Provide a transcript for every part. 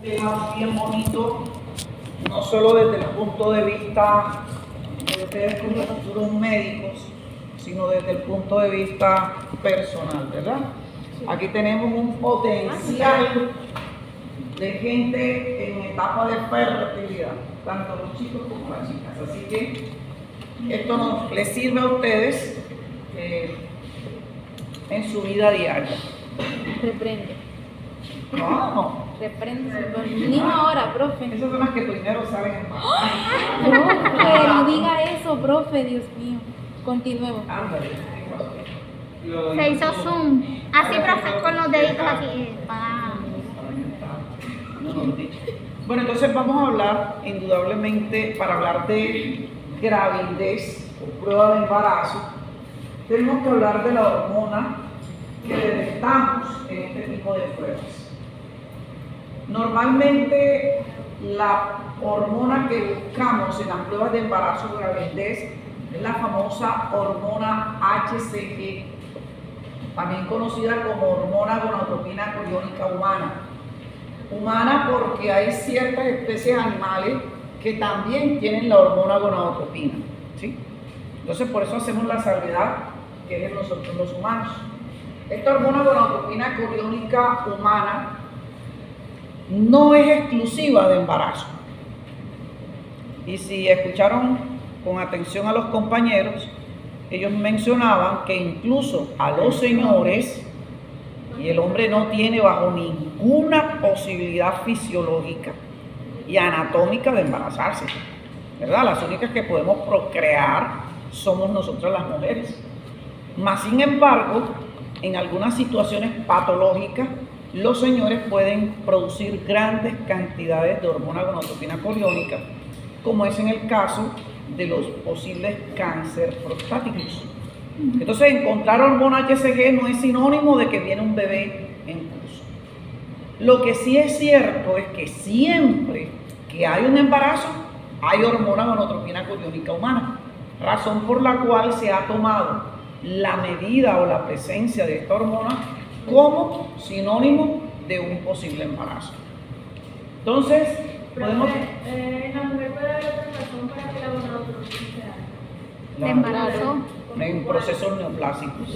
Tema bien bonito, no solo desde el punto de vista de ustedes como futuros médicos, sino desde el punto de vista personal, ¿verdad? Aquí tenemos un potencial de gente en etapa de fertilidad, tanto los chicos como las chicas. Así que esto les sirve a ustedes en su vida diaria. Reprende. No. Reprende. Ni ahora, profe. Esas son las que primero saben embarazar. Profe, no diga eso, profe, Dios mío. Continuemos. Ándale. Se hizo zoom. Así, profe, con los deditos así. Bueno, entonces vamos a hablar, indudablemente, para hablar de gravidez o prueba de embarazo, tenemos que hablar de la hormona que detectamos en este tipo de pruebas. Normalmente, la hormona que buscamos en las pruebas de embarazo o gravidez es la famosa hormona HCG, también conocida como hormona gonadotropina coriónica humana. Humana porque hay ciertas especies animales que también tienen la hormona gonadotropina, ¿sí? Entonces por eso hacemos la salvedad que es en nosotros los humanos. Esta hormona gonadotropina coriónica humana no es exclusiva de embarazo. Y si escucharon con atención a los compañeros, ellos mencionaban que incluso a los señores, y el hombre no tiene bajo ninguna posibilidad fisiológica y anatómica de embarazarse, ¿verdad? Las únicas que podemos procrear somos nosotras las mujeres. Mas, sin embargo, en algunas situaciones patológicas, los señores pueden producir grandes cantidades de hormona gonadotropina coriónica, como es en el caso de los posibles cáncer prostáticos. Entonces, encontrar hormona HCG no es sinónimo de que viene un bebé en curso. Lo que sí es cierto es que siempre que hay un embarazo, hay hormona gonadotropina coriónica humana, razón por la cual se ha tomado la medida o la presencia de esta hormona como sinónimo de un posible embarazo. Entonces, podemos... ¿La mujer puede haber otra razón para que la gonadotropina ¿De embarazo? En procesos neoplásicos,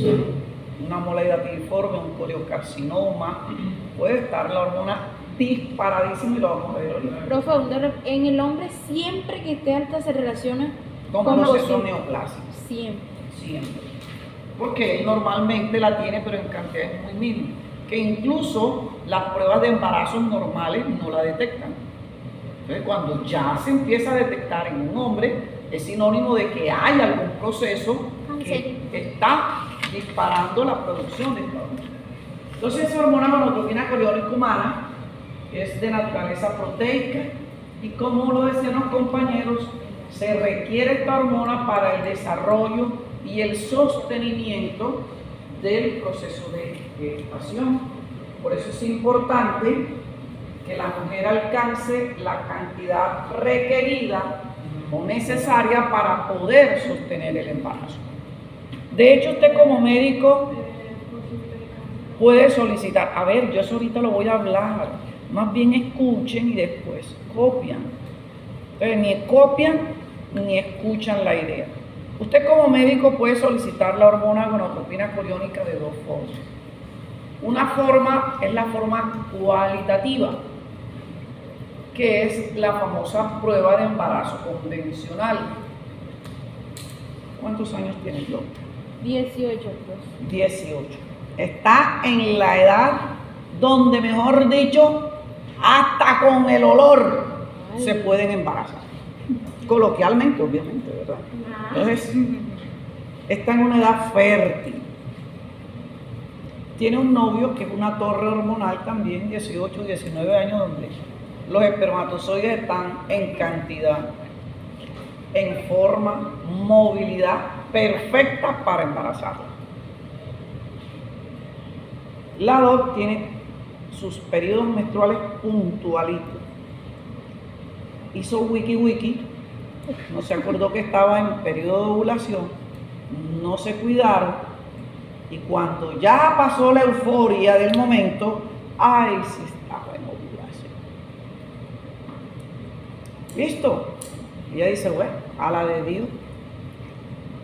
una mola hidatiforme, un coriocarcinoma, puede estar la hormona disparadísima y lo vamos a ver ahorita. Profe, en el hombre siempre que esté alta se relaciona Con procesos neoplásicos. Siempre. Siempre. Porque él normalmente la tiene, pero en cantidades muy mínimas. Que incluso las pruebas de embarazos normales no la detectan. Entonces, cuando ya se empieza a detectar en un hombre, es sinónimo de que hay algún proceso que está disparando la producción de esta hormona. Entonces, esa hormona gonadotropina coriónica humana es de naturaleza proteica y, como lo decían los compañeros, se requiere esta hormona para el desarrollo y el sostenimiento del proceso de gestación. Por eso es importante que la mujer alcance la cantidad requerida o necesaria para poder sostener el embarazo. De hecho, usted como médico puede solicitar, a ver, yo eso ahorita lo voy a hablar, más bien escuchen y después copian. Entonces, ni copian ni escuchan la idea. Usted como médico puede solicitar la hormona gonadotropina coriónica de dos formas. Una forma es la forma cualitativa, que es la famosa prueba de embarazo convencional. ¿Cuántos años tiene yo? 18, profe. 18. Está en la edad donde, mejor dicho, hasta con el olor se pueden embarazar. Coloquialmente, obviamente, ¿verdad? Entonces, está en una edad fértil. Tiene un novio que es una torre hormonal también, 18, 19 años, donde los espermatozoides están en cantidad, en forma, movilidad perfecta para embarazarla. La DOC tiene sus periodos menstruales puntualitos. Hizo wiki, no se acordó que estaba en periodo de ovulación, no se cuidaron y cuando ya pasó la euforia del momento, ay, sí estaba en ovulación. ¿Listo? Y ella dice, bueno, a la de Dios.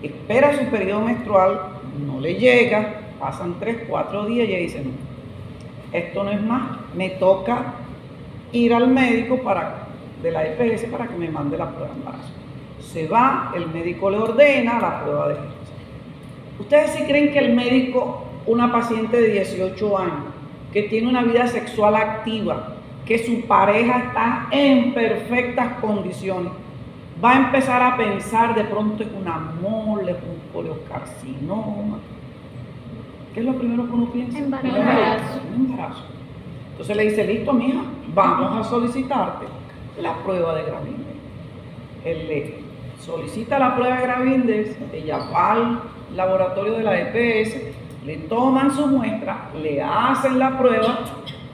Espera su periodo menstrual, no le llega, pasan 3, 4 días y ella dice, no, esto no es más, me toca ir al médico de la EPS para que me mande la prueba de embarazo. Se va, el médico le ordena la prueba de embarazo. ¿Ustedes sí creen que el médico, una paciente de 18 años, que tiene una vida sexual activa, que su pareja está en perfectas condiciones, va a empezar a pensar de pronto en una mole, un coleocarcinoma? ¿Qué es lo primero que uno piensa? Embarazo. Un embarazo. Entonces le dice, listo, mija, vamos a solicitarte la prueba de gravidez. Él le solicita la prueba de gravidez, ella va al laboratorio de la EPS, le toman su muestra, le hacen la prueba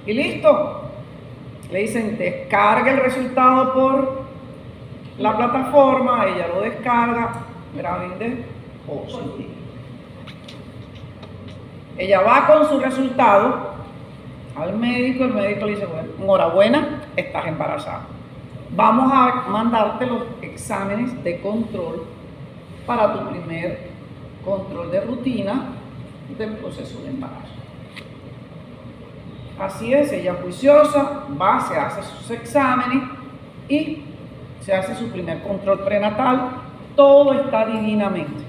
y listo. Le dicen, descarga el resultado por la plataforma, ella lo descarga, gravidez positiva. Ella va con su resultado al médico, el médico le dice, bueno, enhorabuena, estás embarazada. Vamos a mandarte los exámenes de control para tu primer control de rutina del proceso de embarazo. Así es, ella juiciosa, va, se hace sus exámenes y se hace su primer control prenatal. Todo está divinamente.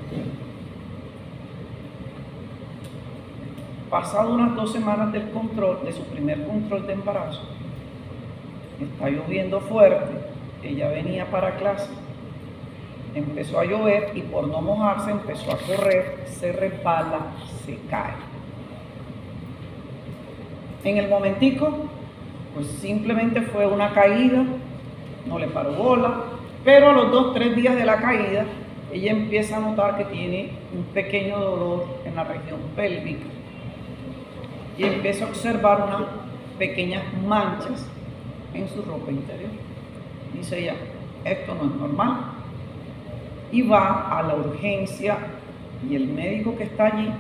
Pasado unas 2 semanas del control, de su primer control de embarazo, está lloviendo fuerte, ella venía para clase, empezó a llover y por no mojarse empezó a correr, se resbala, se cae. En el momentico, pues simplemente fue una caída, no le paró bola, pero a los 2, 3 días de la caída, ella empieza a notar que tiene un pequeño dolor en la región pélvica y empieza a observar unas pequeñas manchas en su ropa interior. Dice ella, esto no es normal. Y va a la urgencia y el médico que está allí,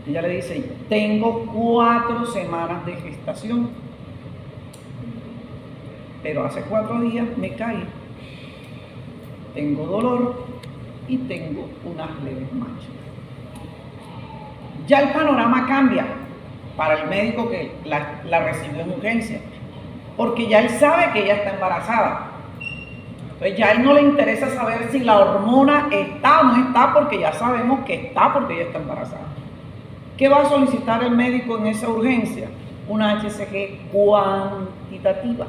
ella le dice, tengo 4 semanas de gestación, pero hace 4 días me caí, tengo dolor y tengo unas leves manchas. Ya el panorama cambia para el médico que la recibió en urgencia, porque ya él sabe que ella está embarazada. Entonces ya a él no le interesa saber si la hormona está o no está, porque ya sabemos que está, porque ella está embarazada. ¿Qué va a solicitar el médico en esa urgencia? Una HCG cuantitativa.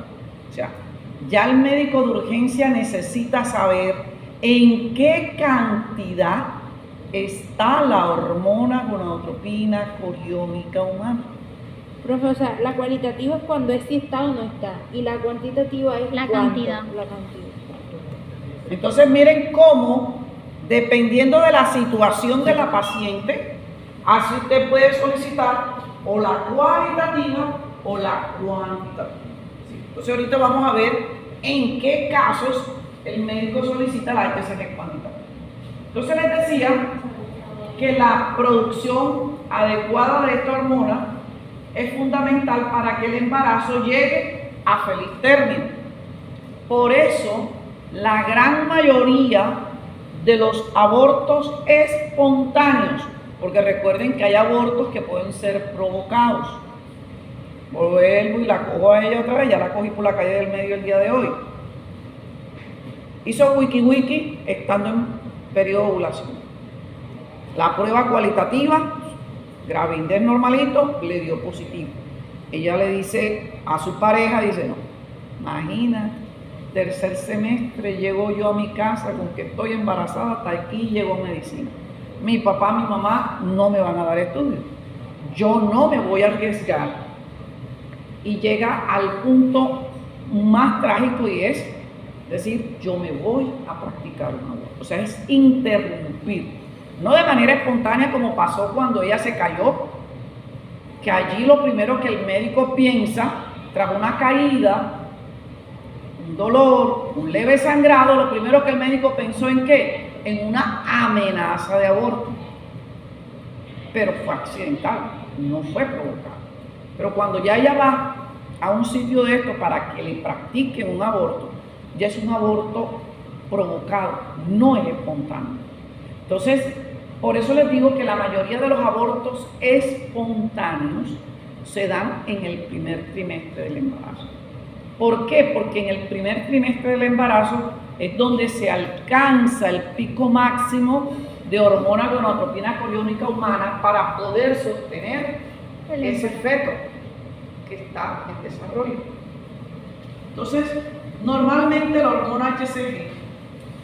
O sea, ya el médico de urgencia necesita saber en qué cantidad está la hormona gonadotropina coriónica humana. Profe, o sea, la cualitativa es cuando es si está o no está, y la cuantitativa es La cuánto, cantidad. la cantidad. Entonces miren cómo, dependiendo de la situación de la paciente, así usted puede solicitar o la cualitativa o la cuantitativa. ¿Sí? Entonces ahorita vamos a ver en qué casos el médico solicita la HCG cuantitativa. Entonces les decía que la producción adecuada de esta hormona es fundamental para que el embarazo llegue a feliz término. Por eso, la gran mayoría de los abortos espontáneos, porque recuerden que hay abortos que pueden ser provocados. Vuelvo y la cojo a ella otra vez, ya la cogí por la calle del medio el día de hoy. Hizo wiki estando en periodo de ovulación. La prueba cualitativa, gravidez normalito, le dio positivo. Ella le dice a su pareja, dice, no, imagina, tercer semestre llego yo a mi casa con que estoy embarazada, hasta aquí llegó medicina. Mi papá, mi mamá no me van a dar estudios. Yo no me voy a arriesgar. Y llega al punto más trágico y es decir, yo me voy a practicar un aborto. O sea, es interrumpir. No de manera espontánea como pasó cuando ella se cayó, que allí lo primero que el médico piensa, tras una caída, un dolor, un leve sangrado, lo primero que el médico pensó en ¿qué? En una amenaza de aborto. Pero fue accidental, no fue provocado. Pero cuando ya ella va a un sitio de esto para que le practiquen un aborto, ya es un aborto provocado, no es espontáneo. Entonces, por eso les digo que la mayoría de los abortos espontáneos se dan en el primer trimestre del embarazo. ¿Por qué? Porque en el primer trimestre del embarazo es donde se alcanza el pico máximo de hormona gonadotropina coriónica humana para poder sostener ese feto que está en desarrollo. Entonces, normalmente la hormona HCG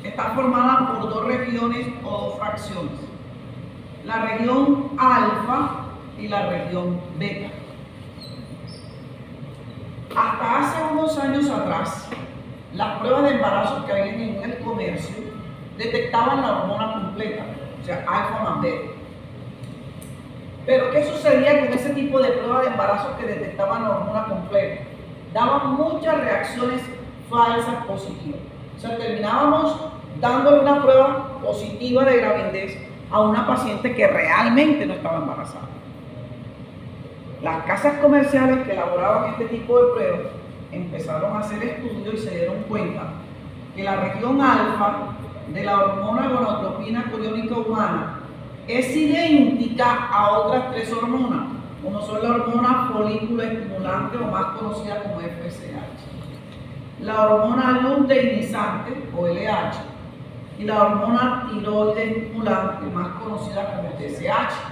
está formada por dos regiones o dos fracciones: la región alfa y la región beta. Hasta hace unos años atrás, las pruebas de embarazo que habían en el comercio detectaban la hormona completa, o sea, alfa más beta. Pero ¿qué sucedía con ese tipo de pruebas de embarazo que detectaban la hormona completa? Daban muchas reacciones falsas positivas. O sea, terminábamos dándole una prueba positiva de gravidez a una paciente que realmente no estaba embarazada. Las casas comerciales que elaboraban este tipo de pruebas empezaron a hacer estudios y se dieron cuenta que la región alfa de la hormona gonadotropina coriónica humana es idéntica a otras tres hormonas, como son la hormona folículo estimulante o más conocida como FSH, la hormona luteinizante o LH y la hormona tiroides estimulante más conocida como TSH.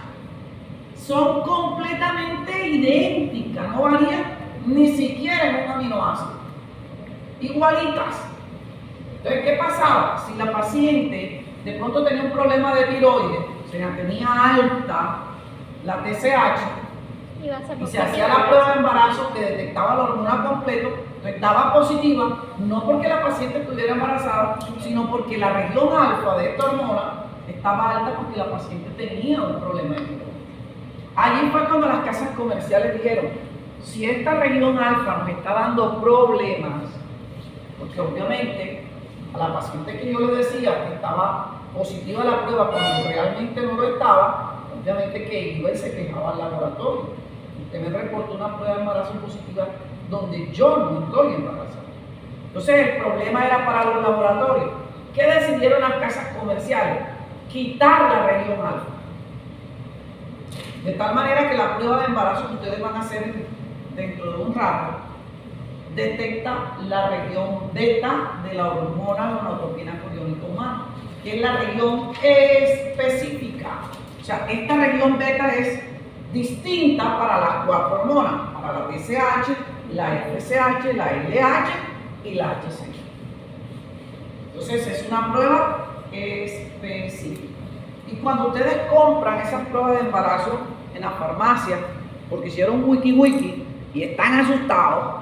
Son completamente idénticas, no varían ni siquiera en un aminoácido, igualitas. Entonces, ¿qué pasaba? Si la paciente de pronto tenía un problema de tiroides, o sea, tenía alta la TSH y se hacía la prueba de embarazo que detectaba la hormona completa, estaba positiva, no porque la paciente estuviera embarazada, sino porque la región alfa de esta hormona estaba alta porque la paciente tenía un problema de tiroides. Allí fue cuando las casas comerciales dijeron: si esta región alfa nos está dando problemas, porque obviamente a la paciente que yo le decía que estaba positiva la prueba cuando realmente no lo estaba, obviamente que iba y se quejaba al laboratorio. Usted me reportó una prueba de embarazo positiva donde yo no estoy embarazada. Entonces el problema era para los laboratorios. ¿Qué decidieron las casas comerciales? Quitar la región alfa. De tal manera que la prueba de embarazo que ustedes van a hacer dentro de un rato detecta la región beta de la hormona gonadotropina coriónica humana, que es la región específica. O sea, esta región beta es distinta para las cuatro hormonas, para la TSH, la FSH, la LH y la HCG. Entonces es una prueba específica. Y cuando ustedes compran esas pruebas de embarazo en la farmacia, porque hicieron wiki y están asustados,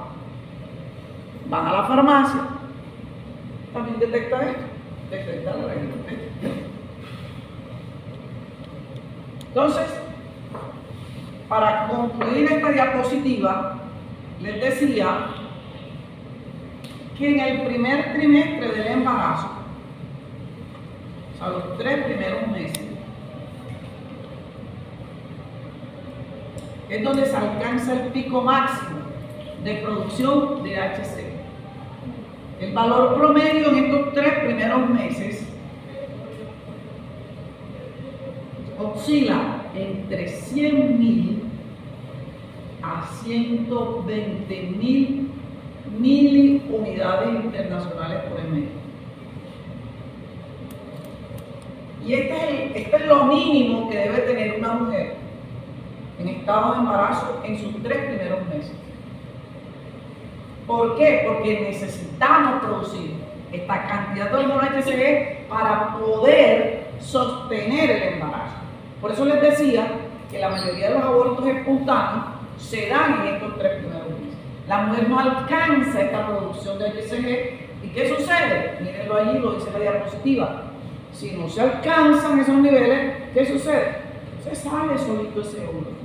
van a la farmacia, también detecta esto, detecta la región beta. Entonces, para concluir esta diapositiva, les decía que en el primer trimestre del embarazo, a los 3 primeros meses, es donde se alcanza el pico máximo de producción de HCG. El valor promedio en estos 3 primeros meses oscila entre 100.000 a 120.000 miliunidades internacionales por mes. Y este es lo mínimo que debe tener una mujer en estado de embarazo en sus 3 primeros meses. ¿Por qué? Porque necesitamos producir esta cantidad de hormona HCG para poder sostener el embarazo. Por eso les decía que la mayoría de los abortos espontáneos se dan en estos 3 primeros meses. La mujer no alcanza esta producción de HCG. ¿Y qué sucede? Mírenlo allí, lo dice la diapositiva. Si no se alcanzan esos niveles, ¿qué sucede? Se sale solito ese óvulo.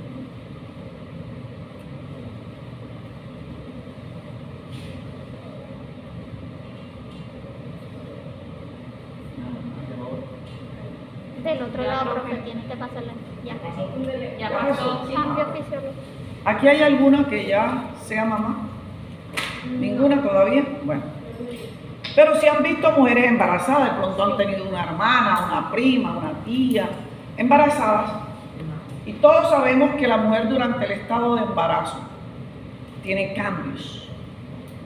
Del otro lado, profe, tienes que pasarla. Ya. Ya pasó. Cambio fisiológico. ¿Aquí hay alguna que ya sea mamá? ¿Ninguna todavía? Bueno. Pero si han visto mujeres embarazadas, de pronto han tenido una hermana, una prima, una tía embarazadas. Y todos sabemos que la mujer durante el estado de embarazo tiene cambios.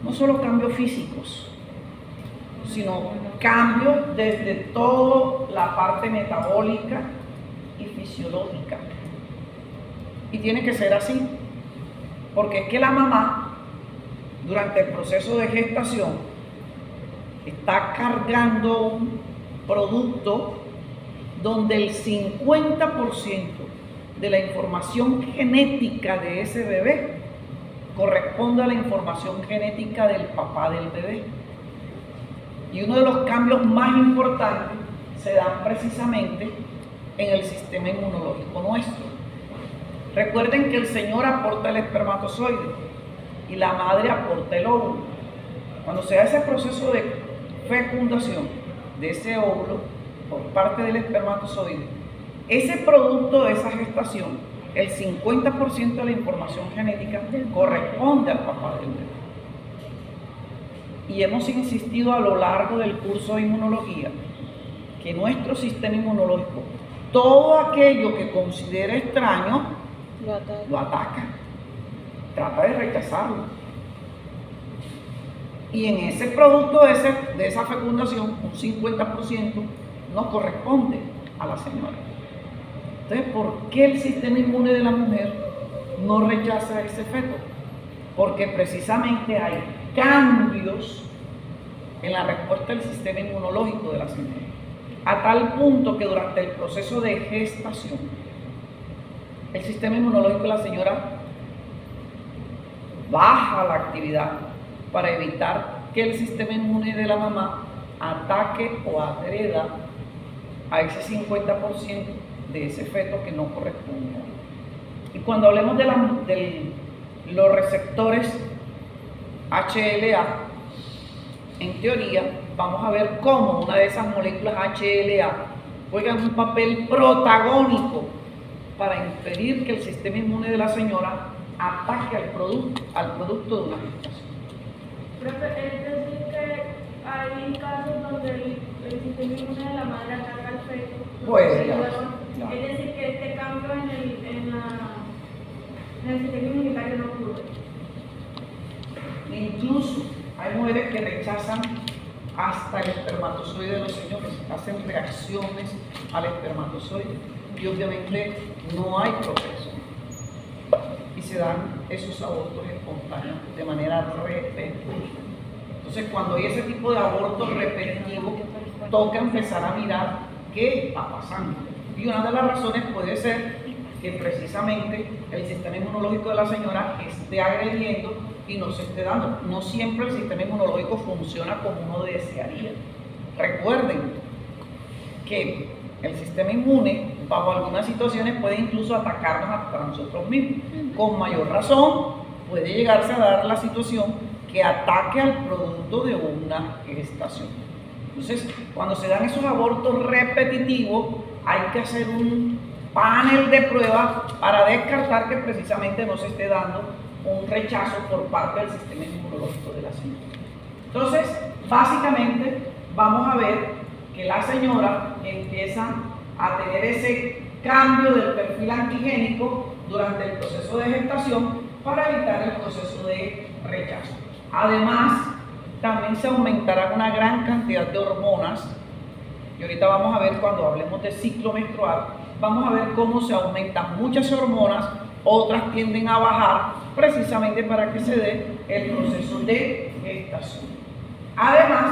No solo cambios físicos, sino cambios desde toda la parte metabólica y fisiológica. Y tiene que ser así, porque es que la mamá, durante el proceso de gestación, está cargando un producto donde el 50% de la información genética de ese bebé corresponde a la información genética del papá del bebé. Y uno de los cambios más importantes se dan precisamente en el sistema inmunológico nuestro. Recuerden que el Señor aporta el espermatozoide y la madre aporta el óvulo. Cuando se da ese proceso de fecundación de ese óvulo por parte del espermatozoide, ese producto de esa gestación, el 50% de la información genética corresponde al papá del bebé. Y hemos insistido a lo largo del curso de inmunología que nuestro sistema inmunológico, todo aquello que considera extraño, lo ataca, trata de rechazarlo. Y en ese producto de esa fecundación, un 50% no corresponde a la señora. Entonces, ¿por qué el sistema inmune de la mujer no rechaza ese feto? Porque precisamente hay cambios en la respuesta del sistema inmunológico de la señora, a tal punto que durante el proceso de gestación, el sistema inmunológico de la señora baja la actividad para evitar que el sistema inmune de la mamá ataque o agreda a ese 50% de ese feto que no corresponde. Y cuando hablemos de los receptores HLA, en teoría vamos a ver cómo una de esas moléculas HLA juega un papel protagónico para impedir que el sistema inmune de la señora ataque al producto de una gestación. Profe, es decir que hay casos donde el sistema inmune de la madre ataca al feto. Pues ya. Es decir, que este cambio en el sistema inmunitario no ocurre. Incluso hay mujeres que rechazan hasta el espermatozoide de los señores, hacen reacciones al espermatozoide y obviamente no hay proceso. Y se dan esos abortos espontáneos de manera repetitiva. Entonces, cuando hay ese tipo de abortos repetitivos, toca empezar a mirar qué está pasando. Y una de las razones puede ser que precisamente el sistema inmunológico de la señora esté agrediendo y no se esté dando. No siempre el sistema inmunológico funciona como uno desearía. Recuerden que el sistema inmune, bajo algunas situaciones, puede incluso atacarnos hasta nosotros mismos. Con mayor razón, puede llegarse a dar la situación que ataque al producto de una gestación. Entonces, cuando se dan esos abortos repetitivos, hay que hacer un panel de pruebas para descartar que precisamente no se esté dando un rechazo por parte del sistema inmunológico de la señora. Entonces, básicamente, vamos a ver que la señora empieza a tener ese cambio del perfil antigénico durante el proceso de gestación para evitar el proceso de rechazo. Además, también se aumentará una gran cantidad de hormonas, y ahorita vamos a ver cuando hablemos de ciclo menstrual, vamos a ver cómo se aumentan muchas hormonas, otras tienden a bajar, precisamente para que se dé el proceso de gestación. Además,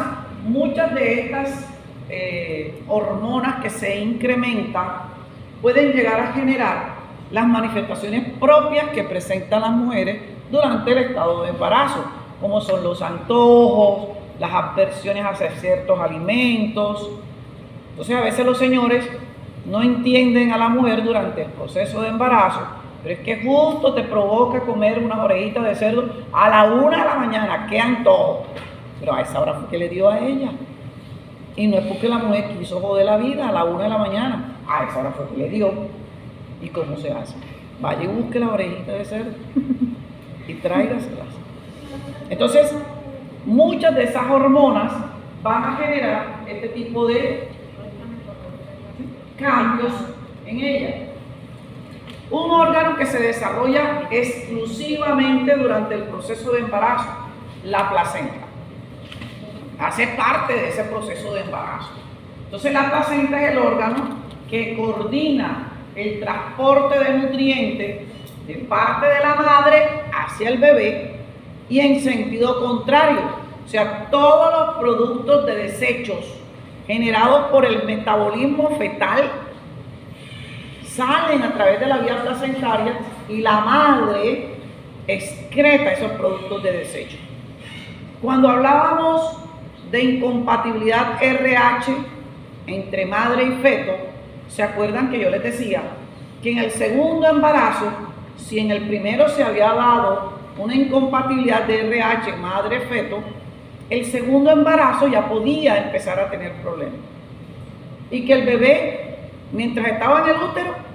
muchas de estas hormonas que se incrementan pueden llegar a generar las manifestaciones propias que presentan las mujeres durante el estado de embarazo, como son los antojos, las aversiones hacia ciertos alimentos. Entonces, a veces los señores no entienden a la mujer durante el proceso de embarazo, pero es que justo te provoca comer unas orejitas de cerdo a la 1 de la mañana, qué antojo. Pero a esa hora fue que le dio a ella. Y no es porque la mujer quiso joder la vida a la 1 de la mañana, a esa hora fue que le dio. ¿Y cómo se hace? Vaya y busque la orejita de cerdo y tráigaselas. Entonces, muchas de esas hormonas van a generar este tipo de cambios en ella. Un órgano que se desarrolla exclusivamente durante el proceso de embarazo, la placenta. Hace parte de ese proceso de embarazo. Entonces la placenta es el órgano que coordina el transporte de nutrientes de parte de la madre hacia el bebé y en sentido contrario. O sea, todos los productos de desechos generados por el metabolismo fetal salen a través de la vía placentaria y la madre excreta esos productos de desecho. Cuando hablábamos de incompatibilidad RH entre madre y feto, ¿se acuerdan que yo les decía que en el segundo embarazo, si en el primero se había dado una incompatibilidad de RH madre-feto, el segundo embarazo ya podía empezar a tener problemas? Y que el bebé, mientras estaba en el útero,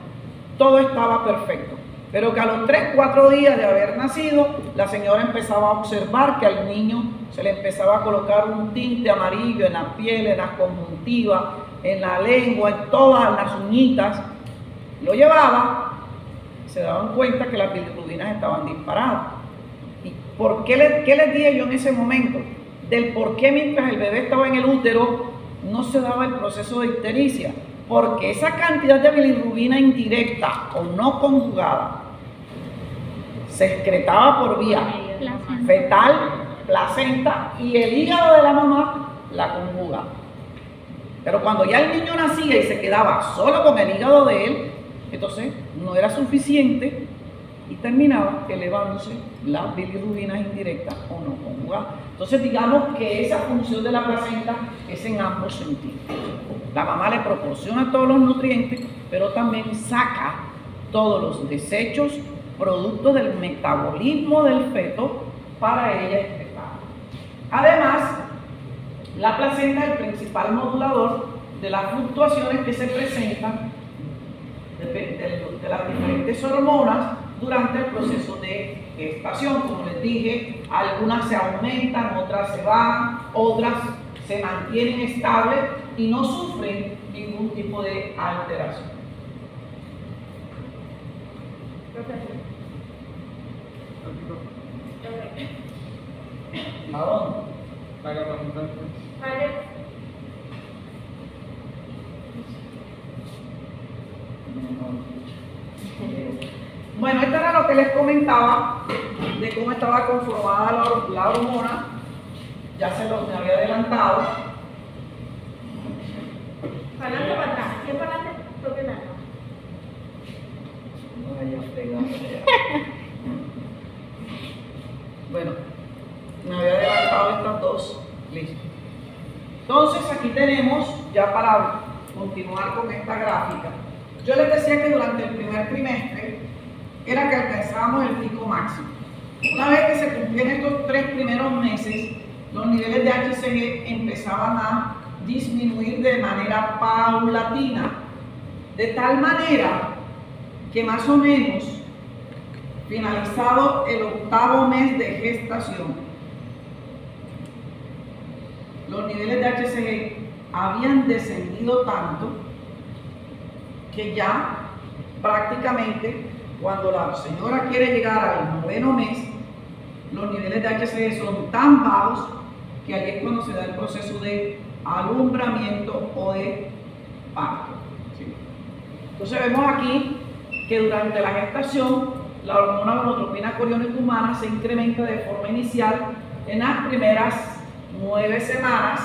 todo estaba perfecto. Pero que a los 3-4 días de haber nacido, la señora empezaba a observar que al niño se le empezaba a colocar un tinte amarillo en la piel, en las conjuntivas, en la lengua, en todas las uñitas. Lo llevaba, se daban cuenta que las bilirrubinas estaban disparadas. ¿Y por qué les dije yo en ese momento? Del por qué mientras el bebé estaba en el útero no se daba el proceso de ictericia. Porque esa cantidad de bilirrubina indirecta o no conjugada se excretaba por vía fetal, placenta, y el hígado de la mamá la conjuga. Pero cuando ya el niño nacía y se quedaba solo con el hígado de él, entonces no era suficiente y terminaba elevándose las bilirrubinas indirectas o no conjugadas. Entonces digamos que esa función de la placenta es en ambos sentidos. La mamá le proporciona todos los nutrientes, pero también saca todos los desechos producto del metabolismo del feto para ella excretar. Además, la placenta es el principal modulador de las fluctuaciones que se presentan de las diferentes hormonas durante el proceso de gestación. Como les dije, algunas se aumentan, otras se van, otras se mantienen estables y no sufren ningún tipo de alteración. ¿A dónde? Bueno, esto era lo que les comentaba de cómo estaba conformada la hormona. Ya se los había adelantado. Para adelante, para atrás. ¿Quién para adelante? Toque nada. Bueno, me había adelantado estas dos. Listo. Entonces aquí tenemos, ya para continuar con esta gráfica, yo les decía que durante el primer trimestre era que alcanzábamos el pico máximo. Una vez que se cumplían estos 3 primeros meses, los niveles de HCG empezaban a disminuir de manera paulatina, de tal manera que más o menos finalizado el 8º mes de gestación, los niveles de HCG habían descendido tanto que ya prácticamente cuando la señora quiere llegar al 9º mes, los niveles de HCG son tan bajos que ahí es cuando se da el proceso de alumbramiento o de parto. ¿Sí? Entonces vemos aquí que durante la gestación la hormona gonadotropina coriónica humana se incrementa de forma inicial en las primeras 9 semanas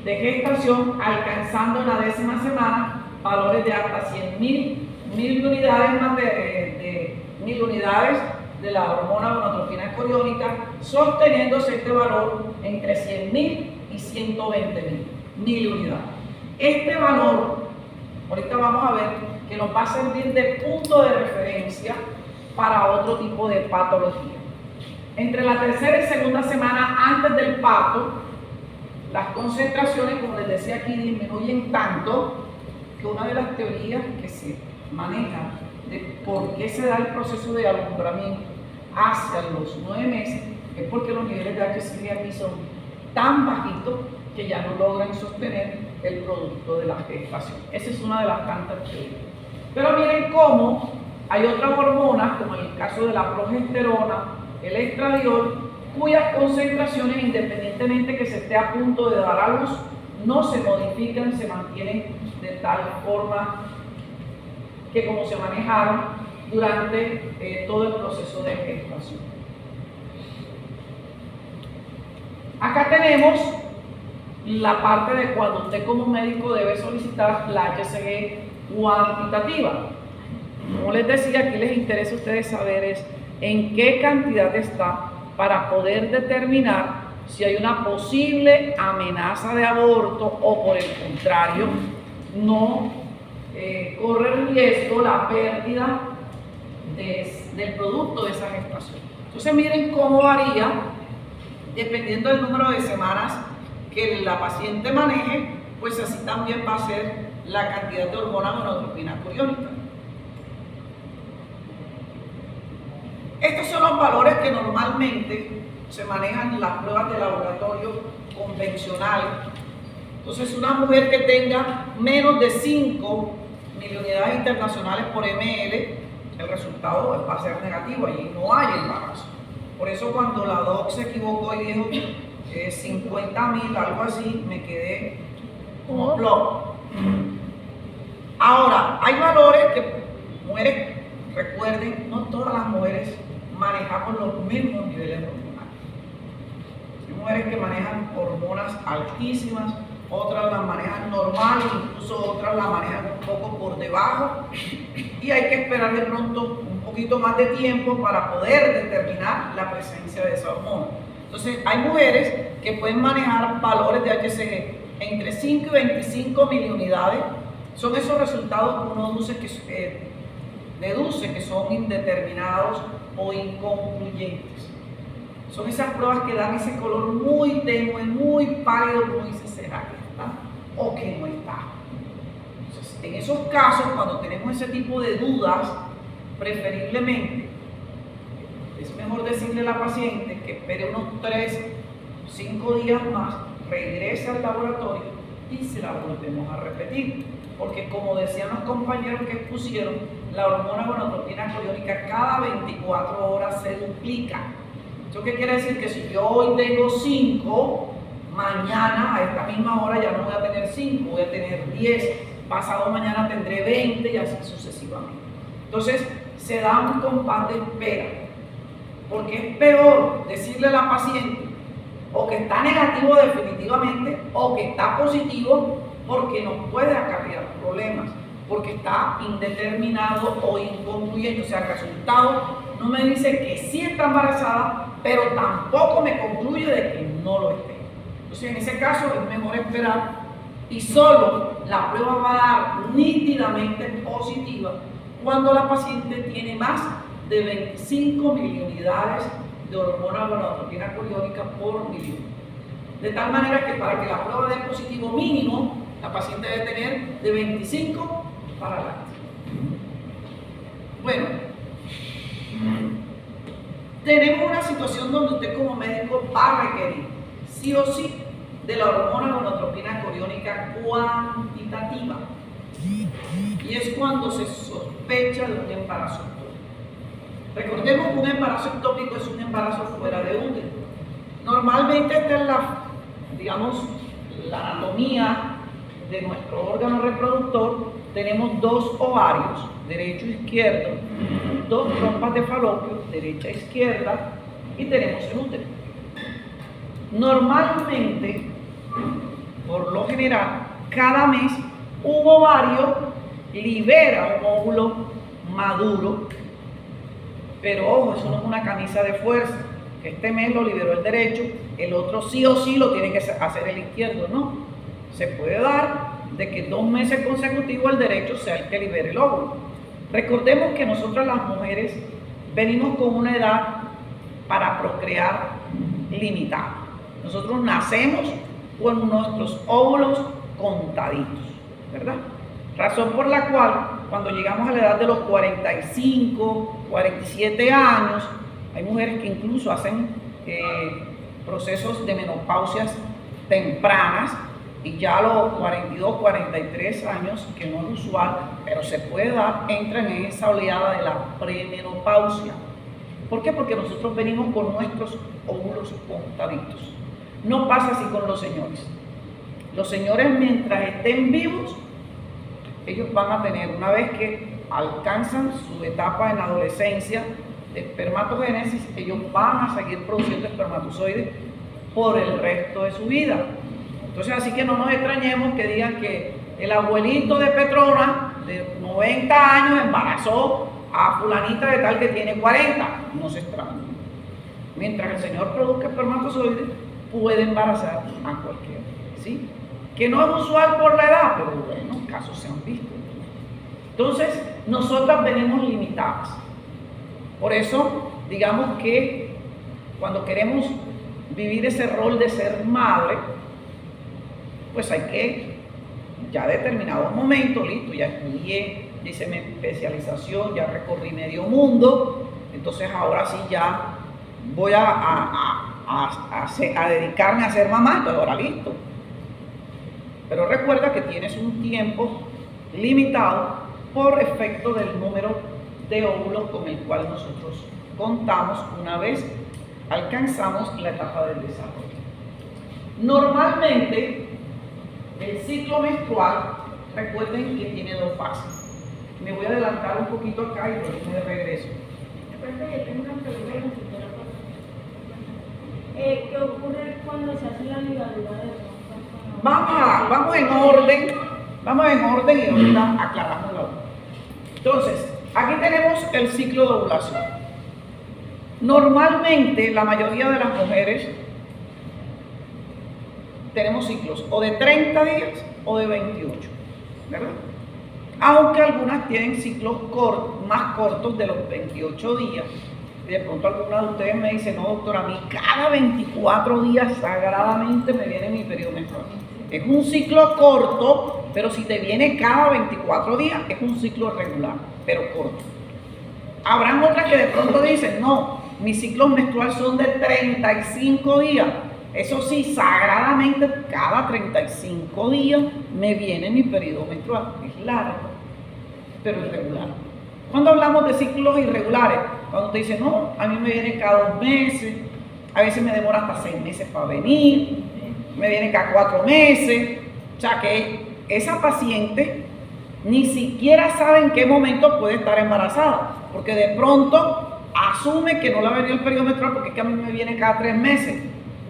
de gestación, alcanzando en la 10ª semana valores de hasta 100.000 unidades de la hormona gonadotropina coriónica, sosteniéndose este valor entre 100.000 y 120.000 unidades. Este valor, ahorita vamos a ver que nos va a servir de punto de referencia para otro tipo de patología. Entre la 3ª y 2ª semana antes del parto, las concentraciones, como les decía aquí, disminuyen tanto que una de las teorías que se maneja de por qué se da el proceso de alumbramiento hacia los 9 meses, es porque los niveles de HCG aquí son tan bajitos que ya no logran sostener el producto de la gestación. Esa es una de las tantas teorías. Pero miren cómo hay otras hormonas, como en el caso de la progesterona, el estradiol, cuyas concentraciones, independientemente que se esté a punto de dar a luz, no se modifican, se mantienen de tal forma que como se manejaron durante todo el proceso de gestación. Acá tenemos la parte de cuando usted como médico debe solicitar la HCG cuantitativa. Como les decía, aquí les interesa a ustedes saber es en qué cantidad está para poder determinar si hay una posible amenaza de aborto o por el contrario no corre riesgo la pérdida del producto de esa gestación. Entonces miren cómo varía dependiendo del número de semanas que la paciente maneje, pues así también va a ser la cantidad de hormona gonadotropina coriónica. Estos son los valores que normalmente se manejan en las pruebas de laboratorio convencionales. Entonces, una mujer que tenga menos de 5 miliunidades internacionales por ml, el resultado va a ser negativo, allí no hay embarazo. Por eso cuando la doc se equivocó y dijo 50.000, algo así, me quedé como plop. Ahora, hay valores que mujeres, recuerden, no todas las mujeres manejamos los mismos niveles hormonales. Hay mujeres que manejan hormonas altísimas, otras las manejan normal, incluso otras las manejan un poco por debajo, y hay que esperar de pronto un poquito más de tiempo para poder determinar la presencia de esa hormona. Entonces, hay mujeres que pueden manejar valores de HCG entre 5 y 25 miliunidades. Son esos resultados que uno deduce que son indeterminados o inconcluyentes. Son esas pruebas que dan ese color muy tenue, muy pálido, como dice, ¿será que está o que no está? Entonces, en esos casos, cuando tenemos ese tipo de dudas, preferiblemente es mejor decirle a la paciente que espere unos 3 o 5 días más, regrese al laboratorio y se la volvemos a repetir. Porque como decían los compañeros que expusieron, la hormona gonadotropina coriónica cada 24 horas se duplica. ¿Eso qué quiere decir? Que si yo hoy tengo 5, mañana a esta misma hora ya no voy a tener 5, voy a tener 10, pasado mañana tendré 20 y así sucesivamente. Entonces se da un compás de espera, porque es peor decirle a la paciente o que está negativo definitivamente o que está positivo, porque nos puede acarrear problemas, porque está indeterminado o inconcluyente. O sea, el resultado no me dice que sí está embarazada, pero tampoco me concluye de que no lo esté. Entonces, en ese caso es mejor esperar y solo la prueba va a dar nítidamente positiva cuando la paciente tiene más de 25 miliunidades de hormona gonadotropina coriónica por mililitro. De tal manera que para que la prueba dé positivo mínimo, la paciente debe tener de 25 para adelante. Bueno, tenemos una situación donde usted como médico va a requerir sí o sí de la hormona gonadotropina coriónica cuantitativa. Y es cuando se sospecha de un embarazo ectópico. Recordemos que un embarazo ectópico es un embarazo fuera de útero. Normalmente esta es la anatomía de nuestro órgano reproductor. Tenemos 2 ovarios, derecho e izquierdo, 2 trompas de falopio, derecha e izquierda, y tenemos el útero. Normalmente, por lo general, cada mes un ovario libera un óvulo maduro, pero ojo, eso no es una camisa de fuerza. Este mes lo liberó el derecho, el otro sí o sí lo tiene que hacer el izquierdo, no. Se puede dar de que 2 meses consecutivos el derecho sea el que libere el óvulo. Recordemos que nosotras las mujeres venimos con una edad para procrear limitada. Nosotros nacemos con nuestros óvulos contaditos, ¿verdad? Razón por la cual cuando llegamos a la edad de los 45, 47 años, Hay mujeres que incluso hacen procesos de menopausias tempranas y ya a los 42, 43 años, que no es usual, pero se puede dar, entran en esa oleada de la premenopausia. ¿Por qué? Porque nosotros venimos con nuestros óvulos contaditos. No pasa así con los señores. Los señores, mientras estén vivos, ellos van a tener, una vez que alcanzan su etapa en la adolescencia de espermatogénesis, ellos van a seguir produciendo espermatozoides por el resto de su vida. Entonces, así que no nos extrañemos que digan que el abuelito de Petrona, de 90 años, embarazó a fulanita de tal que tiene 40. No se extrañen. Mientras el señor produzca espermatozoides, puede embarazar a cualquiera, ¿sí? Que no es usual por la edad, pero bueno, casos se han visto. Entonces, nosotras venimos limitadas. Por eso, digamos que cuando queremos vivir ese rol de ser madre, pues hay que, ya determinado momento, listo, ya estudié, hice mi especialización, ya recorrí medio mundo, entonces ahora sí ya voy a dedicarme a ser mamá, entonces ahora listo. Pero recuerda que tienes un tiempo limitado por efecto del número de óvulos con el cual nosotros contamos una vez alcanzamos la etapa del desarrollo. Normalmente, el ciclo menstrual, recuerden que tiene dos fases. Me voy a adelantar un poquito acá y luego me regreso. Yo tengo una pregunta. ¿Qué ocurre cuando se hace la ligadura de trompas? Vamos en orden y ahorita aclaramos la otra. Entonces, aquí tenemos el ciclo de ovulación. Normalmente, la mayoría de las mujeres tenemos ciclos o de 30 días o de 28, ¿verdad? Aunque algunas tienen ciclos más cortos de los 28 días. Y de pronto alguna de ustedes me dice, no doctora, a mí cada 24 días sagradamente me viene mi periodo menstrual. Es un ciclo corto, pero si te viene cada 24 días, es un ciclo regular, pero corto. Habrán otras que de pronto dicen, no, mis ciclos menstruales son de 35 días. Eso sí, sagradamente, cada 35 días me viene mi periodo menstrual. Es largo, pero es regular. Cuando hablamos de ciclos irregulares, cuando te dicen, no, a mí me viene cada 2 meses, a veces me demora hasta 6 meses para venir, me viene cada 4 meses, o sea que esa paciente ni siquiera sabe en qué momento puede estar embarazada, porque de pronto asume que no le va a venir el periodo menstrual porque es que a mí me viene cada 3 meses,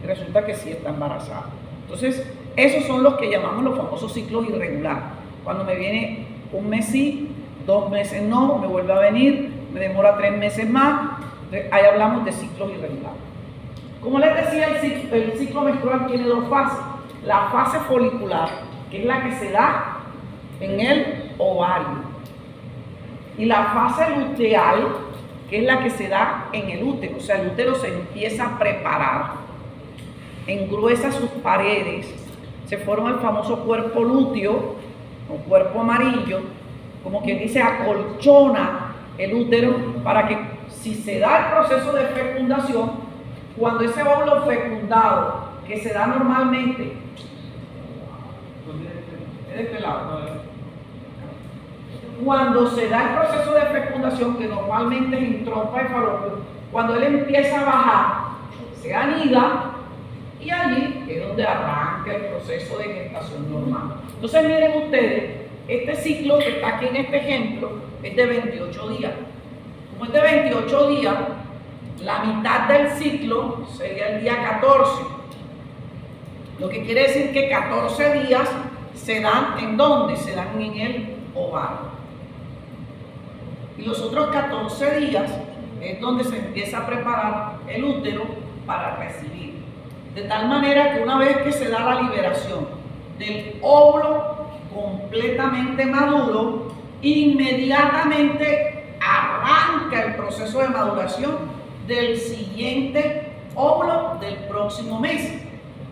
y resulta que sí está embarazada. Entonces, esos son los que llamamos los famosos ciclos irregulares, cuando me viene un mes sí, 2 meses no, me vuelve a venir, me demora 3 meses más, ahí hablamos de ciclos irregulares. Como les decía, el ciclo menstrual tiene dos fases. La fase folicular, que es la que se da en el ovario, y la fase luteal, que es la que se da en el útero. O sea, el útero se empieza a preparar, engruesa sus paredes, se forma el famoso cuerpo lúteo o cuerpo amarillo, como quien dice, acolchona el útero para que si se da el proceso de fecundación, cuando ese óvulo fecundado, que se da normalmente, de este lado, cuando se da el proceso de fecundación, que normalmente es en trompa de falopio, cuando él empieza a bajar, se anida y allí es donde arranca el proceso de gestación normal. Entonces miren ustedes, este ciclo que está aquí en este ejemplo es de 28 días. Como es de 28 días, la mitad del ciclo sería el día 14. Lo que quiere decir que 14 días se dan ¿en dónde? Se dan en el ovario. Y los otros 14 días es donde se empieza a preparar el útero para recibir. De tal manera que una vez que se da la liberación del óvulo completamente maduro, inmediatamente arranca el proceso de maduración del siguiente óvulo del próximo mes,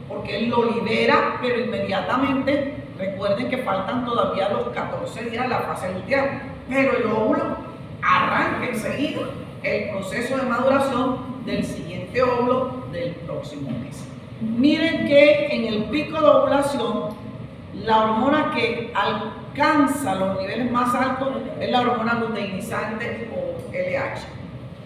porque él lo libera, pero inmediatamente, recuerden que faltan todavía los 14 días de la fase luteal, pero el óvulo arranca enseguida el proceso de maduración del siguiente óvulo del próximo mes. Miren que en el pico de ovulación, la hormona que alcanza los niveles más altos es la hormona luteinizante o LH.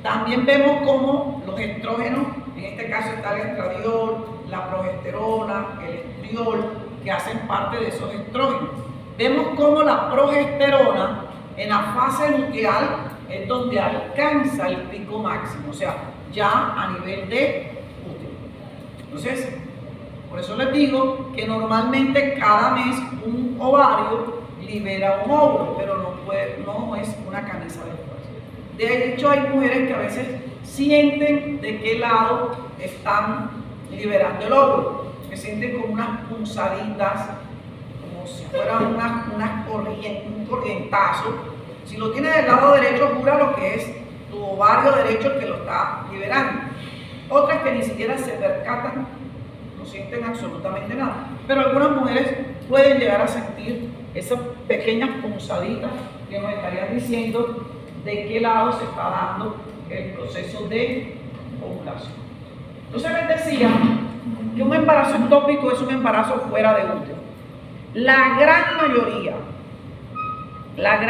También vemos cómo los estrógenos, en este caso está el estradiol, la progesterona, el estriol, que hacen parte de esos estrógenos. Vemos cómo la progesterona en la fase luteal es donde alcanza el pico máximo, o sea, ya a nivel de útero. Entonces, por eso les digo que normalmente cada mes un ovario libera un óvulo, pero no es una camisa de fuerza. De hecho, hay mujeres que a veces sienten de qué lado están liberando el óvulo, que sienten como unas punzaditas, como si fueran un corrientazo. Si lo tienes del lado derecho, jura lo que es tu ovario derecho el que lo está liberando. Otras que ni siquiera se percatan, no sienten absolutamente nada. Pero algunas mujeres pueden llegar a sentir esas pequeñas punzaditas que nos estarían diciendo de qué lado se está dando el proceso de ovulación. Entonces les decía que un embarazo ectópico es un embarazo fuera de útero. La gran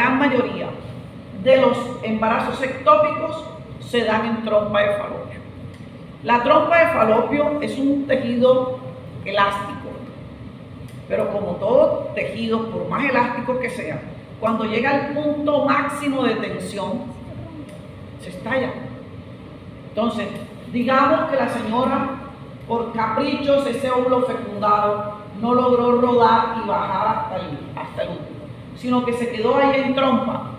mayoría de los embarazos ectópicos se dan en trompa de falopio. La trompa de falopio es un tejido elástico, pero como todo tejido, por más elástico que sea, cuando llega al punto máximo de tensión, se estalla. Entonces, digamos que la señora, por caprichos, ese óvulo fecundado no logró rodar y bajar hasta el útero, sino que se quedó ahí en trompa.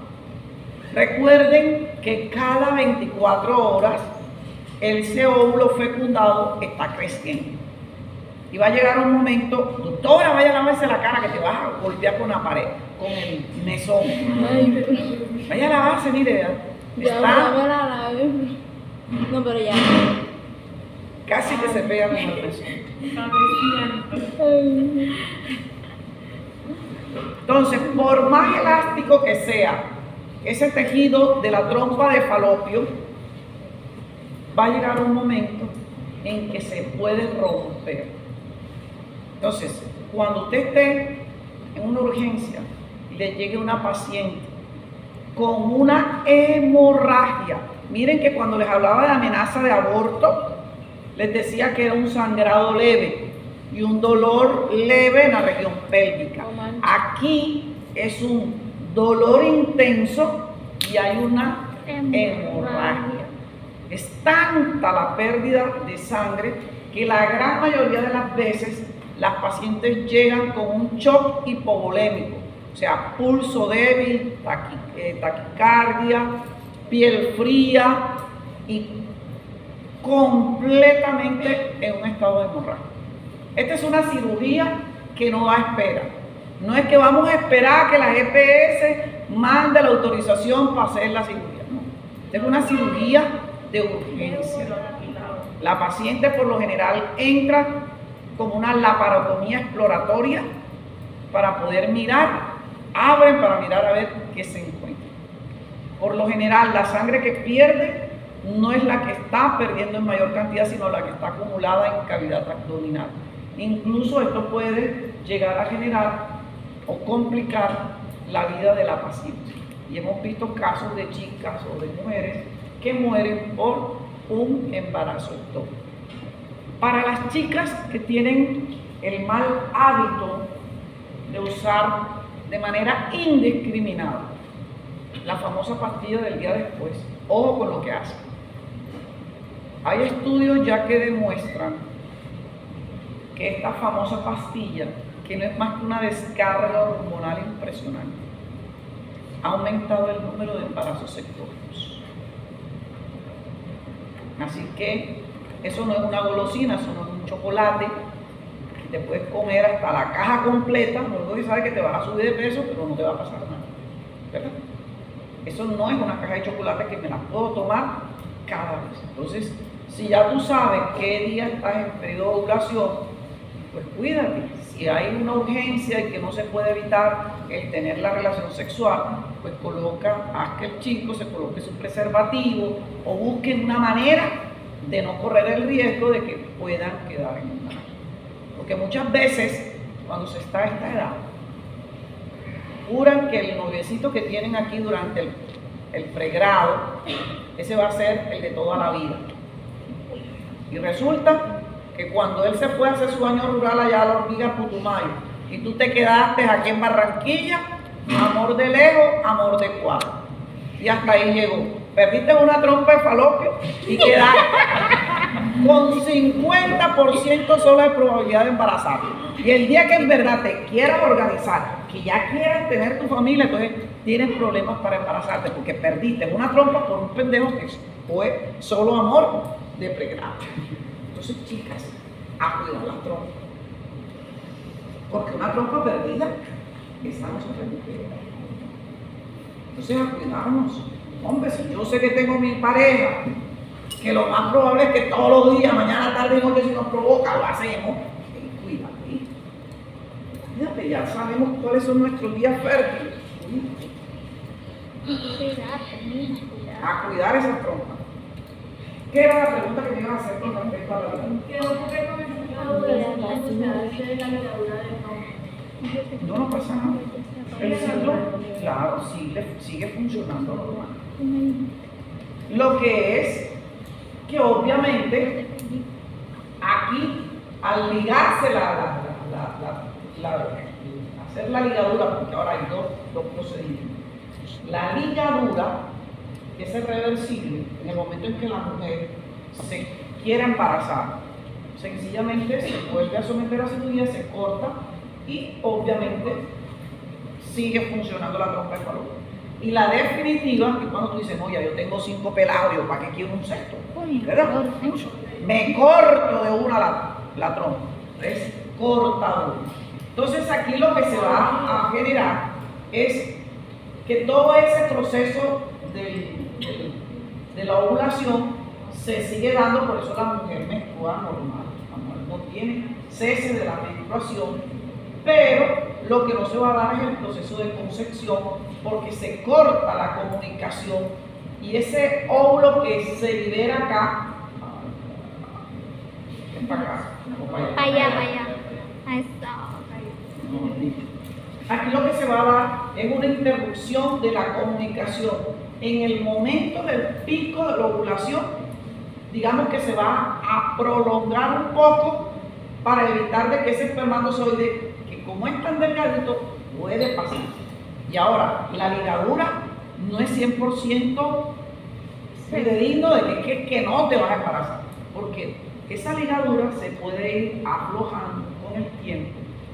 Recuerden que cada 24 horas ese óvulo fecundado está creciendo. Y va a llegar un momento, doctora, vaya a lavarse la cara que te vas a golpear con la pared, con el mesón. Vaya a lavarse, mire, está no, pero ya. casi que se pega con el mesón. Entonces, por más elástico que sea ese tejido de la trompa de falopio, va a llegar un momento en que se puede romper. Entonces, cuando usted esté en una urgencia y le llegue una paciente con una hemorragia, miren que cuando les hablaba de amenaza de aborto, les decía que era un sangrado leve y un dolor leve en la región pélvica. Aquí es un dolor intenso y hay una hemorragia. Es tanta la pérdida de sangre que la gran mayoría de las veces las pacientes llegan con un shock hipovolémico, o sea, pulso débil, taquicardia, piel fría y completamente en un estado de hemorragia. Esta es una cirugía que no da espera. No es que vamos a esperar a que la GPS mande la autorización para hacer la cirugía. No. Esta es una cirugía de urgencia. La paciente por lo general entra como una laparotomía exploratoria para poder mirar, abren para mirar a ver qué se encuentra. Por lo general la sangre que pierde no es la que está perdiendo en mayor cantidad, sino la que está acumulada en cavidad abdominal. Incluso esto puede llegar a generar o complicar la vida de la paciente. Y hemos visto casos de chicas o de mujeres que mueren por un embarazo ectópico. Para las chicas que tienen el mal hábito de usar de manera indiscriminada la famosa pastilla del día después, ojo con lo que hacen. Hay estudios ya que demuestran que esta famosa pastilla, que no es más que una descarga hormonal impresionante, ha aumentado el número de embarazos ectópicos. Así que eso no es una golosina, eso no es un chocolate que te puedes comer hasta la caja completa, luego que sabes que te vas a subir de peso, pero no te va a pasar nada, ¿verdad? Eso no es una caja de chocolate que me la puedo tomar cada vez. Entonces, si ya tú sabes qué día estás en periodo de ovulación, pues cuídate. Si hay una urgencia y que no se puede evitar el tener la relación sexual, pues haz que el chico se coloque su preservativo o busque una manera de no correr el riesgo de que puedan quedar en embarazo. Porque muchas veces, cuando se está a esta edad, juran que el noviecito que tienen aquí durante el pregrado, ese va a ser el de toda la vida. Y resulta que cuando él se fue a hacer su año rural allá a la Hormiga Putumayo, y tú te quedaste aquí en Barranquilla, amor de lejos, amor de cuadro. Y hasta ahí llegó. Perdiste una trompa de falopio y quedaste con 50% solo de probabilidad de embarazar. Y el día que en verdad te quieras organizar, que ya quieras tener tu familia, entonces tienes problemas para embarazarte porque perdiste una trompa por un pendejo que fue solo amor de pregrado. Entonces, chicas, a cuidar las trompas. Porque una trompa perdida, esa no se recupera. Entonces, a cuidarnos. Hombre, si yo sé que tengo mi pareja, que lo más probable es que todos los días, mañana, tarde y noche, si nos provoca, lo hacemos. Cuídate. Cuídate, ya sabemos cuáles son nuestros días fértiles. A cuidar esas trompas. ¿Qué era la pregunta que me iban a hacer con respecto a la vida? ¿Qué ocurre con el estado de la ligadura del tronco? No pasa nada. El ciclo, claro, sigue funcionando normal. Lo que es que obviamente aquí al ligarse hacer la ligadura, porque ahora hay dos procedimientos. La ligadura, que es reversible, en el momento en que la mujer se quiera embarazar, sencillamente se vuelve a someter a cirugía, se corta y obviamente sigue funcionando la trompa de falopio. Y la definitiva, que cuando tú dices, oye, yo tengo 5 pelados, yo para qué quiero un sexto, ¿verdad? Me corto de una la trompa, es cortadura. Entonces aquí lo que se va a generar es que todo ese proceso de la ovulación se sigue dando, por eso la mujer menstrua normal, la mujer no tiene cese de la menstruación, pero lo que no se va a dar es el proceso de concepción porque se corta la comunicación y ese óvulo que se libera acá, para acá, Para allá. Ahí está. Aquí lo que se va a dar es una interrupción de la comunicación. En el momento del pico de la ovulación, digamos que se va a prolongar un poco para evitar de que ese espermatozoide, que como es tan delgadito, puede pasar. Y ahora, la ligadura no es 100% fidedigno de que no te vas a embarazar, porque esa ligadura se puede ir aflojando con el tiempo.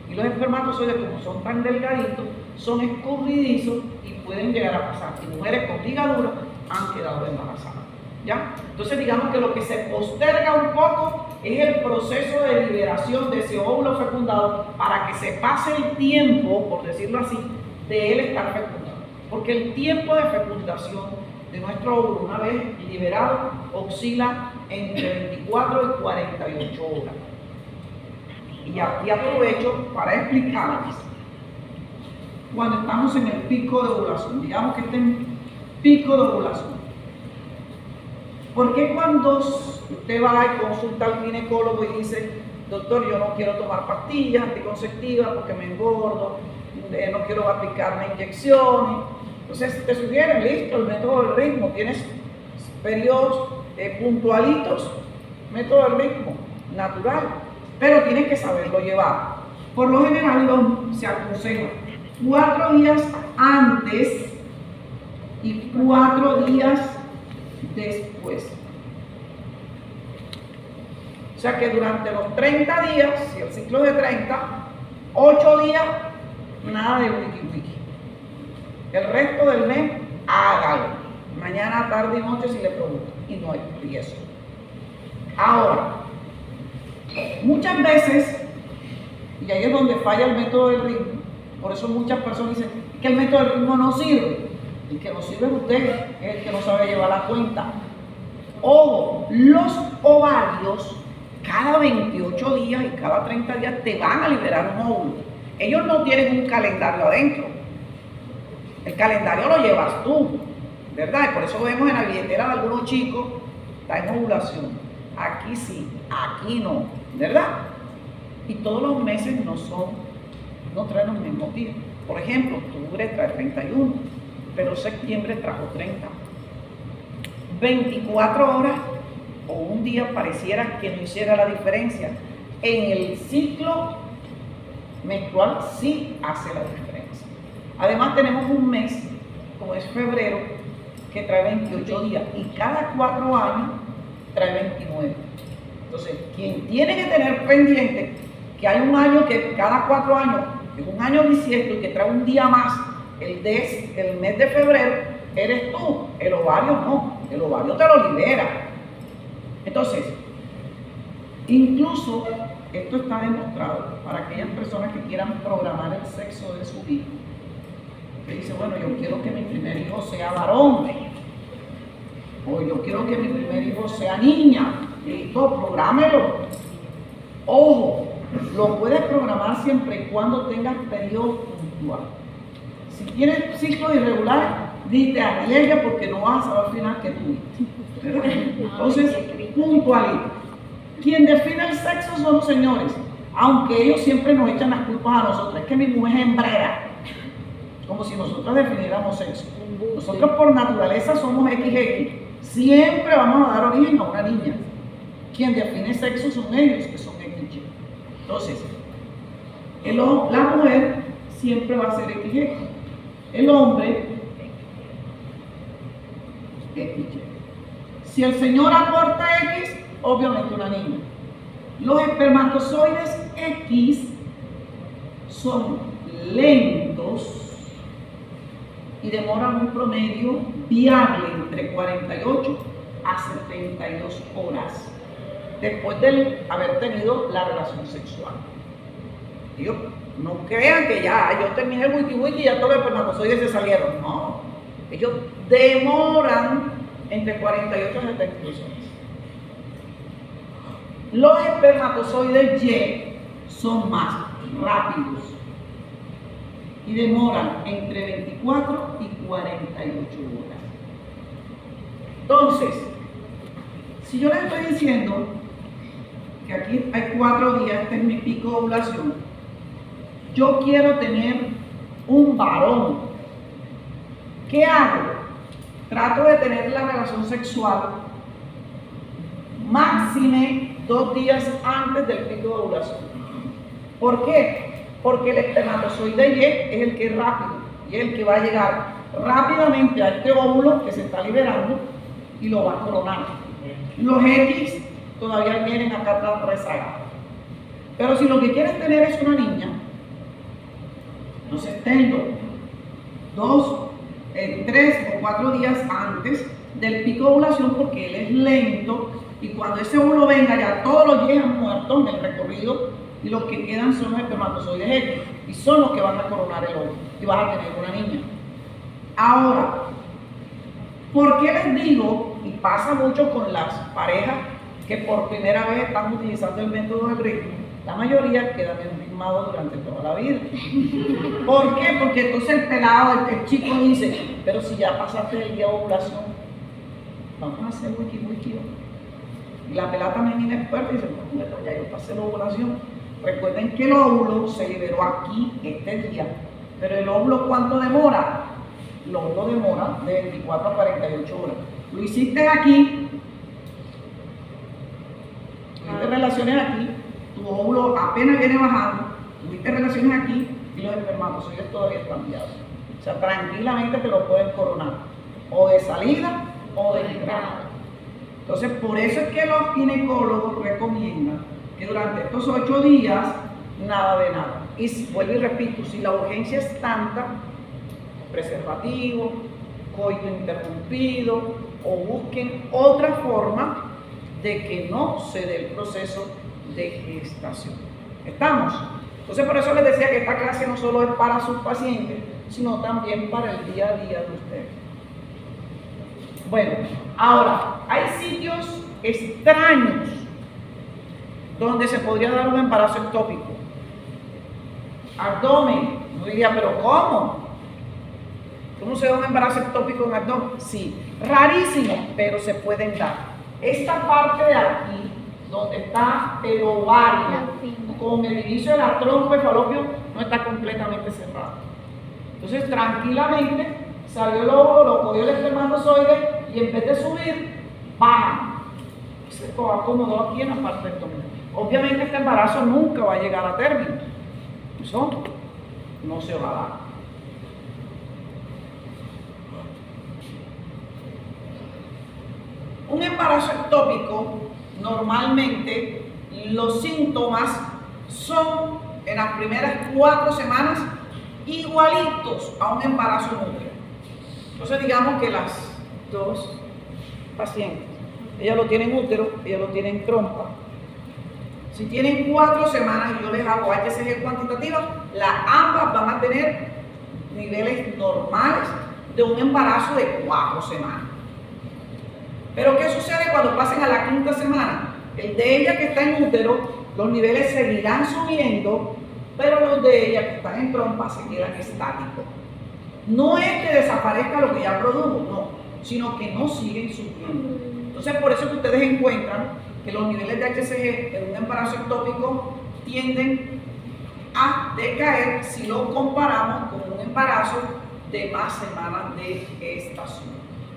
Y los espermatozoides, como son tan delgaditos, son escurridizos y pueden llegar a pasar. Y mujeres con ligadura han quedado embarazadas. ¿Ya? Entonces digamos que lo que se posterga un poco es el proceso de liberación de ese óvulo fecundado para que se pase el tiempo, por decirlo así, de él estar fecundado. Porque el tiempo de fecundación de nuestro óvulo, una vez liberado, oscila entre 24 y 48 horas. Y aquí aprovecho para explicarles, cuando estamos en el pico de ovulación, digamos que este es el pico de ovulación. ¿Por qué cuando usted va y consulta al ginecólogo y dice, doctor, yo no quiero tomar pastillas anticonceptivas porque me engordo, no quiero aplicarme inyecciones? Entonces te sugieren, listo, el método del ritmo, tienes periodos puntualitos, método del ritmo, natural, pero tienes que saberlo llevar. Por lo general se aconseja 4 días antes y 4 días después. O sea que durante los 30 días, si el ciclo es de 30, 8 días, nada de wiki. El resto del mes, hágalo. Mañana, tarde y noche si le pregunto. Y no hay riesgo. Ahora, muchas veces, y ahí es donde falla el método del ritmo, por eso muchas personas dicen que el método del ritmo no sirve. El que no sirve es usted, es el que no sabe llevar la cuenta. Ojo, los ovarios cada 28 días y cada 30 días te van a liberar un óvulo. Ellos no tienen un calendario adentro, El calendario lo llevas tú, ¿verdad? Y por eso vemos en la billetera de algunos chicos, está en ovulación. Aquí sí, aquí no, ¿verdad? Y todos los meses no traen los mismos días. Por ejemplo, octubre trae 31, pero septiembre trajo 30. 24 horas o un día pareciera que no hiciera la diferencia. En el ciclo menstrual sí hace la diferencia. Además tenemos un mes, como es febrero, que trae 28 días y cada 4 años trae 29. Entonces, quien tiene que tener pendiente que hay un año que cada 4 años es un año bisiesto y que trae un día más, el mes de febrero, eres tú. El ovario no, el ovario te lo libera. Entonces, incluso esto está demostrado para aquellas personas que quieran programar el sexo de su hijo. Que dice, bueno, yo quiero que mi primer hijo sea varón, o yo quiero que mi primer hijo sea niña. Listo, prográmelo. Ojo, lo puedes programar siempre y cuando tengas periodo puntual. Si tienes ciclo irregular, dite a ella porque no vas a saber al final que tuviste. Entonces, puntualito. Quien define el sexo son los señores, aunque ellos siempre nos echan las culpas a nosotros. Es que mi mujer es hembrera, como si nosotros definiéramos sexo. Nosotros por naturaleza somos XX, siempre vamos a dar origen a una niña. Quien define sexo son ellos, que son XY. Entonces, la mujer siempre va a ser XY, el hombre XY. Si el señor aporta X, obviamente una niña. Los espermatozoides X son lentos y demoran un promedio viable entre 48 a 72 horas después de haber tenido la relación sexual. Ellos no crean que ya yo terminé el wiki y ya todos los espermatozoides se salieron. No, ellos demoran entre 48 a 72 horas. Los espermatozoides Y son más rápidos y demoran entre 24 y 48 horas. Entonces, si yo les estoy diciendo que aquí hay 4 días, este es mi pico de ovulación, yo quiero tener un varón, ¿qué hago? Trato de tener la relación sexual máxime 2 días antes del pico de ovulación. ¿Por qué? Porque el espermatozoide Y es el que es rápido y es el que va a llegar rápidamente a este óvulo que se está liberando y lo va a coronar. Los X todavía vienen acá atrás rezagados. Pero si lo que quieres tener es una niña, entonces tengo 3 o 4 días antes del pico de ovulación porque él es lento. Y cuando ese óvulo venga, ya todos los Y han muerto en el recorrido y los que quedan son los espermatozoides X y son los que van a coronar el óvulo y vas a tener una niña. Ahora, ¿por qué les digo, y pasa mucho con las parejas que por primera vez están utilizando el método del ritmo? La mayoría quedan enritmados durante toda la vida. ¿Por qué? Porque entonces el pelado, el chico dice, pero si ya pasaste el día de ovulación, vamos a hacer wiki. Y la pelada también inexperta y dice, no, ya yo pasé la ovulación. Recuerden que el óvulo se liberó aquí este día, pero el óvulo ¿cuánto demora? El óvulo demora de 24 a 48 horas. Lo hiciste aquí, tuviste relaciones aquí, tu óvulo apenas viene bajando, tuviste relaciones aquí y los espermatozoides todavía están viados. O sea, tranquilamente te lo pueden coronar, o de salida o de entrada. Entonces, por eso es que los ginecólogos recomiendan que durante estos 8 días, nada de nada. Y vuelvo y repito, si la urgencia es tanta, preservativo, coito interrumpido, o busquen otra forma de que no se dé el proceso de gestación. ¿Estamos? Entonces, por eso les decía que esta clase no solo es para sus pacientes, sino también para el día a día de ustedes. Bueno, ahora, hay sitios extraños donde se podría dar un embarazo ectópico. Abdomen, no diría, pero ¿cómo? ¿Cómo se da un embarazo ectópico en abdomen? Sí, rarísimo, pero se pueden dar. Esta parte de aquí, donde está el ovario, con el inicio de la trompa de falopio, no está completamente cerrado. Entonces, tranquilamente, salió el óvulo, lo cogió el espermatozoide y en vez de subir, baja. Se acomodó aquí en la parte abdominal. Obviamente, este embarazo nunca va a llegar a término. Eso no se va a dar. Un embarazo ectópico, normalmente los síntomas son en las primeras 4 semanas igualitos a un embarazo núcleo. Entonces digamos que las 2 pacientes, ellas lo tienen útero, ellas lo tienen trompa. Si tienen 4 semanas y yo les hago HCG cuantitativa, ambas van a tener niveles normales de un embarazo de 4 semanas. Pero ¿qué sucede cuando pasen a la 5ª semana? El de ella que está en útero, los niveles seguirán subiendo, pero los de ella que están en trompa se quedan estáticos. No es que desaparezca lo que ya produjo, no, sino que no siguen subiendo. Entonces, por eso que ustedes encuentran que los niveles de HCG en un embarazo ectópico tienden a decaer si lo comparamos con un embarazo de más semanas de gestación.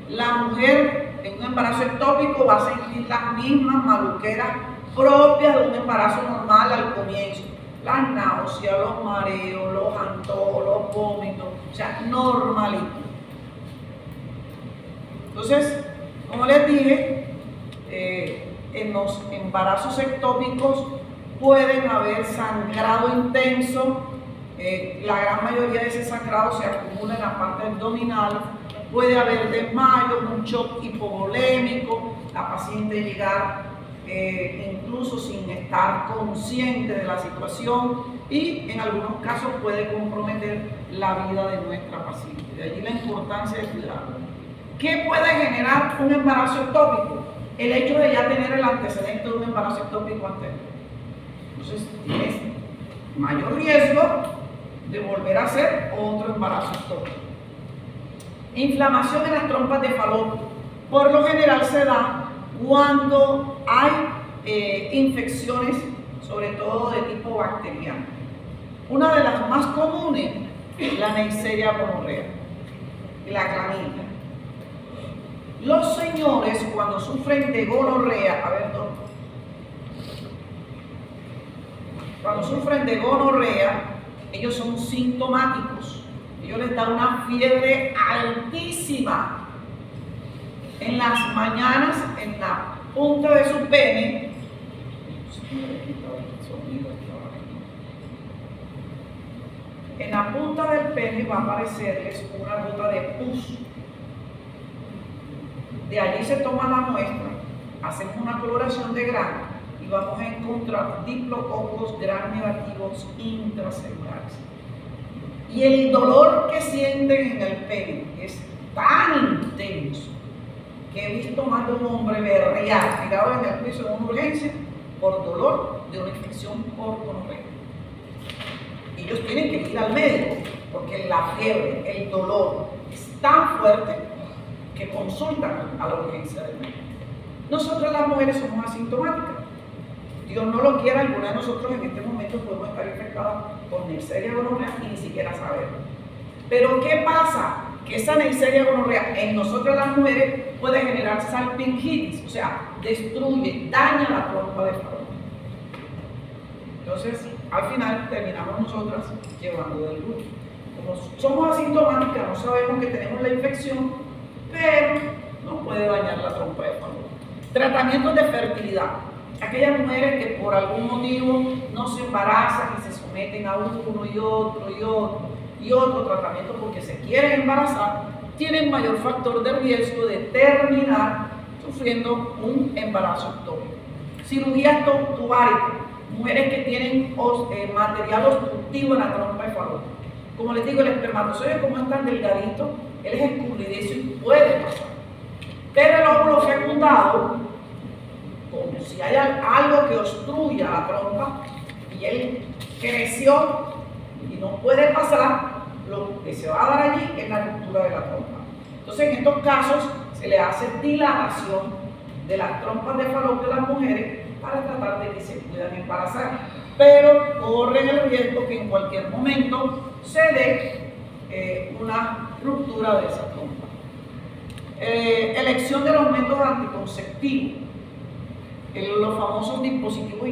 La mujer en un embarazo ectópico va a sentir las mismas maluqueras propias de un embarazo normal al comienzo. Las náuseas, los mareos, los antojos, los vómitos, o sea, normalito. Entonces, como les dije, en los embarazos ectópicos pueden haber sangrado intenso, la gran mayoría de ese sangrado se acumula en la parte abdominal. Puede haber desmayo, un shock hipovolémico, la paciente llegar incluso sin estar consciente de la situación y en algunos casos puede comprometer la vida de nuestra paciente. De allí la importancia de cuidarla. ¿Qué puede generar un embarazo ectópico? El hecho de ya tener el antecedente de un embarazo ectópico anterior. Entonces tienes mayor riesgo de volver a hacer otro embarazo ectópico. Inflamación en las trompas de falopio. Por lo general se da cuando hay infecciones, sobre todo de tipo bacteriano. Una de las más comunes es la Neisseria gonorrea y la clamidia. Los señores cuando sufren de gonorrea, cuando sufren de gonorrea, ellos son sintomáticos. Ellos les da una fiebre altísima en las mañanas, en la punta de su pene. En la punta del pene va a aparecerles una gota de pus. De allí se toma la muestra, hacemos una coloración de grano y vamos a encontrar diplococos gram negativos intracelulares. Y el dolor que sienten en el pene es tan intenso que he visto más de un hombre berrear, tirado en el piso de una urgencia por dolor de una infección por gonorrea. Ellos tienen que ir al médico porque la fiebre, el dolor es tan fuerte que consultan a la urgencia del médico. Nosotros las mujeres somos asintomáticas. Dios no lo quiera, alguna de nosotros en este momento podemos estar infectadas con Neisseria gonorrea y ni siquiera saberlo. Pero ¿qué pasa? Que esa Neisseria gonorrea en nosotras las mujeres puede generar salpingitis, o sea, destruye, daña la trompa de falopio. Entonces, al final terminamos nosotras llevando del gluten. Como somos asintomáticas, no sabemos que tenemos la infección, pero nos puede dañar la trompa de falopio. Tratamientos de fertilidad. Aquellas mujeres que por algún motivo no se embarazan y se someten a uno y otro tratamiento porque se quieren embarazar, tienen mayor factor de riesgo de terminar sufriendo un embarazo ectópico. Cirugía tubárica, mujeres que tienen material obstructivo en la trompa de falopio. Como les digo, el espermatozoide, como es tan delgadito, él es escurridizo y puede pasar. Pero el óvulo fecundado, como si hay algo que obstruya la trompa y él creció y no puede pasar, lo que se va a dar allí es la ruptura de la trompa. Entonces, en estos casos se le hace dilatación de las trompas de falopio a las mujeres para tratar de que se puedan embarazar, pero corren el riesgo que en cualquier momento se dé una ruptura de esa trompa. Elección de los métodos anticonceptivos. Los famosos dispositivos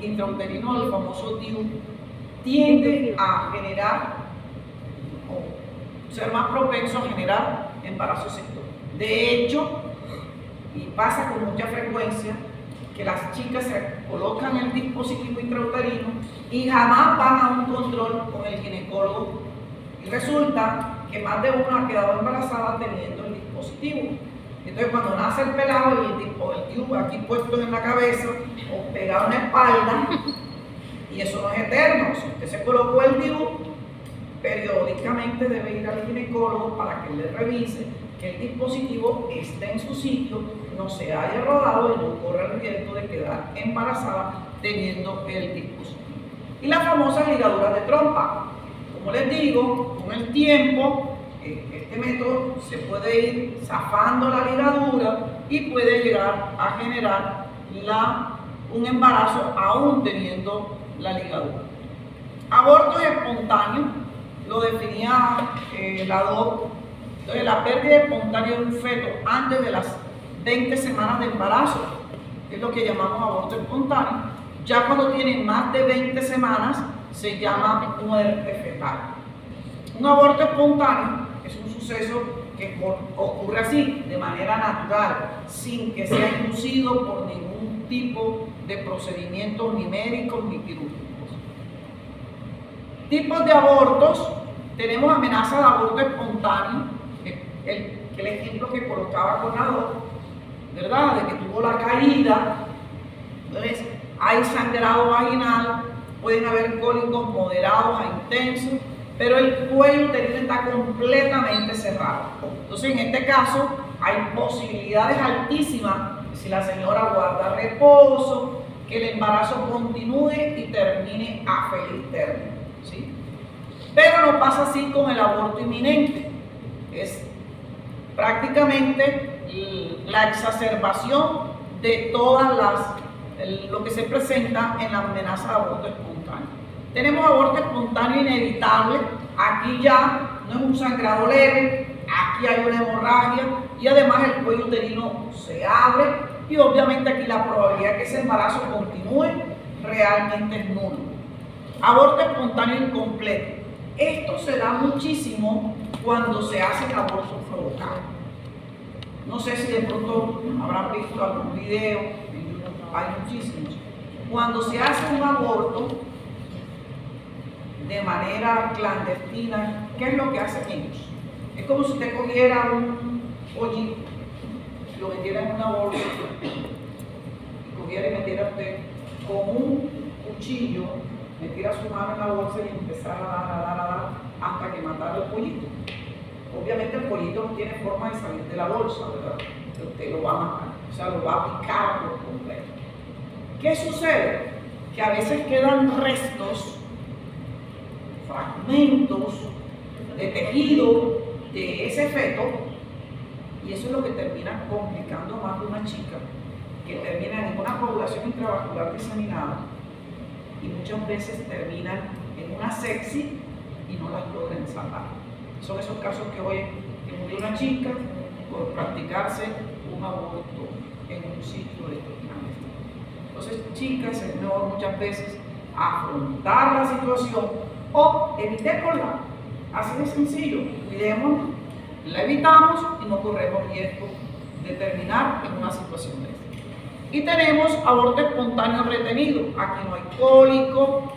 intrauterinos, el famoso DIU, tiende a generar o ser más propenso a generar embarazo sexual. De hecho, y pasa con mucha frecuencia, que las chicas se colocan el dispositivo intrauterino y jamás van a un control con el ginecólogo. Y resulta que más de una ha quedado embarazada teniendo el dispositivo. Entonces, cuando nace el pelado y el DIU aquí puesto en la cabeza o pegado en la espalda, y eso no es eterno. Si usted se colocó el DIU, periódicamente debe ir al ginecólogo para que le revise que el dispositivo esté en su sitio, no se haya rodado y no corra el riesgo de quedar embarazada teniendo el dispositivo. Y las famosas ligaduras de trompa. Como les digo, con el tiempo, este método se puede ir zafando la ligadura y puede llegar a generar un embarazo aún teniendo la ligadura. Aborto espontáneo, lo definía la DOC. Entonces, la pérdida espontánea de un feto antes de las 20 semanas de embarazo, que es lo que llamamos aborto espontáneo. Ya cuando tiene más de 20 semanas, se llama muerte fetal. Un aborto espontáneo es un suceso que ocurre así, de manera natural, sin que sea inducido por ningún tipo de procedimientos ni médicos ni quirúrgicos. Tipos de abortos: tenemos amenaza de aborto espontáneo, el ejemplo que colocaba con la DOC, ¿verdad? De que tuvo la caída, entonces hay sangrado vaginal, pueden haber cólicos moderados a intensos, pero el cuello uterino está completamente cerrado. Entonces, en este caso, hay posibilidades altísimas, si la señora guarda reposo, que el embarazo continúe y termine a feliz término, ¿sí? Pero no pasa así con el aborto inminente. Es prácticamente la exacerbación de todas lo que se presenta en la amenaza de aborto espontáneo. Tenemos aborto espontáneo inevitable. Aquí ya no es un sangrado leve, aquí hay una hemorragia y además el cuello uterino se abre y obviamente aquí la probabilidad de que ese embarazo continúe realmente es nula. Aborto espontáneo incompleto. Esto se da muchísimo cuando se hacen abortos provocados. No sé si de pronto habrán visto algún video, hay muchísimos. Cuando se hace un aborto de manera clandestina, ¿qué es lo que hacen ellos? Es como si usted cogiera un pollito, lo metiera en una bolsa y cogiera y metiera usted con un cuchillo, metiera su mano en la bolsa y empezara a dar hasta que matara el pollito. Obviamente el pollito no tiene forma de salir de la bolsa, ¿verdad? Pero usted lo va a matar, o sea, lo va a picar por completo. ¿Qué sucede? Que a veces quedan restos, fragmentos de tejido de ese feto, y eso es lo que termina complicando más de una chica, que termina en una coagulación intravascular diseminada y muchas veces terminan en una sepsis y no las logran salvar. Son esos casos que hoy que murió una chica por practicarse un aborto en un sitio de clandestino. Entonces, chicas, es mejor muchas veces afrontar la situación o evitémosla. Así de sencillo, cuidémonos, la evitamos y no corremos riesgo de terminar en una situación de esta. Y tenemos aborto espontáneo retenido. Aquí no hay cólico,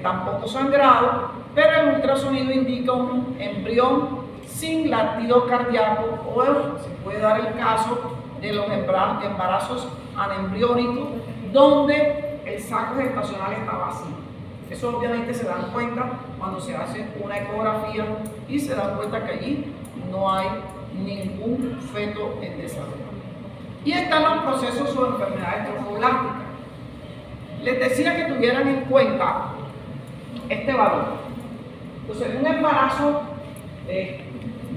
tampoco sangrado, pero el ultrasonido indica un embrión sin latido cardíaco, o se puede dar el caso de los embarazos anembriónicos donde el saco gestacional está vacío. Eso obviamente se dan cuenta cuando se hace una ecografía y se dan cuenta que allí no hay ningún feto en desarrollo. Y están los procesos o enfermedades trofoblásticas. Les decía que tuvieran en cuenta este valor. Entonces, un embarazo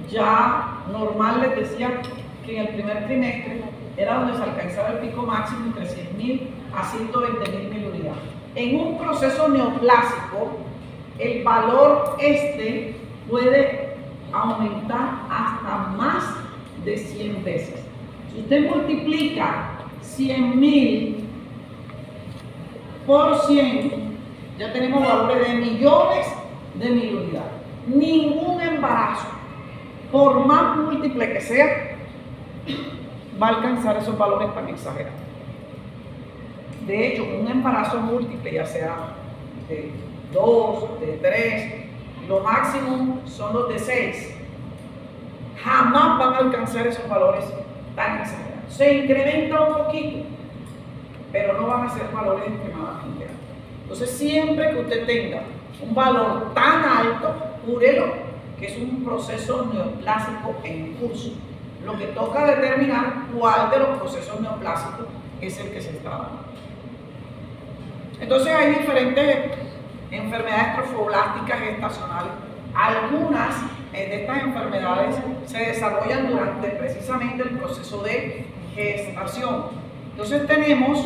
ya normal, les decía que en el primer trimestre era donde se alcanzaba el pico máximo entre 100.000 a 120.000 milunidades. En un proceso neoplásico, el valor puede aumentar hasta más de 100 veces. Si usted multiplica 100.000 por 100, ya tenemos valores de millones de milunidades. Ningún embarazo, por más múltiple que sea, va a alcanzar esos valores tan exagerados. De hecho, un embarazo múltiple, ya sea de 2, de 3, lo máximo son los de 6, jamás van a alcanzar esos valores tan exagerados. Se incrementa un poquito, pero no van a ser valores extremadamente altos. Entonces, siempre que usted tenga un valor tan alto, júrelo que es un proceso neoplásico en curso. Lo que toca determinar cuál de los procesos neoplásicos es el que se está dando. Entonces, hay diferentes enfermedades trofoblásticas gestacionales. Algunas de estas enfermedades se desarrollan durante precisamente el proceso de gestación. Entonces tenemos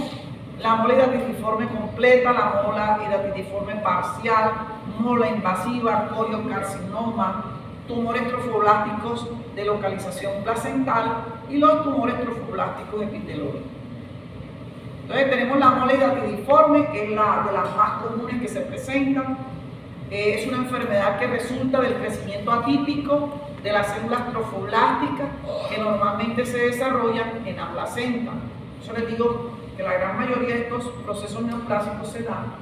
la mola hidatidiforme completa, la mola hidatidiforme parcial, mola invasiva, coriocarcinoma, tumores trofoblásticos de localización placental y los tumores trofoblásticos epitelioides. Entonces tenemos la mola hidatidiforme, que es la de las más comunes que se presentan. Es una enfermedad que resulta del crecimiento atípico de las células trofoblásticas que normalmente se desarrollan en la placenta. Yo les digo que la gran mayoría de estos procesos neoplásicos se dan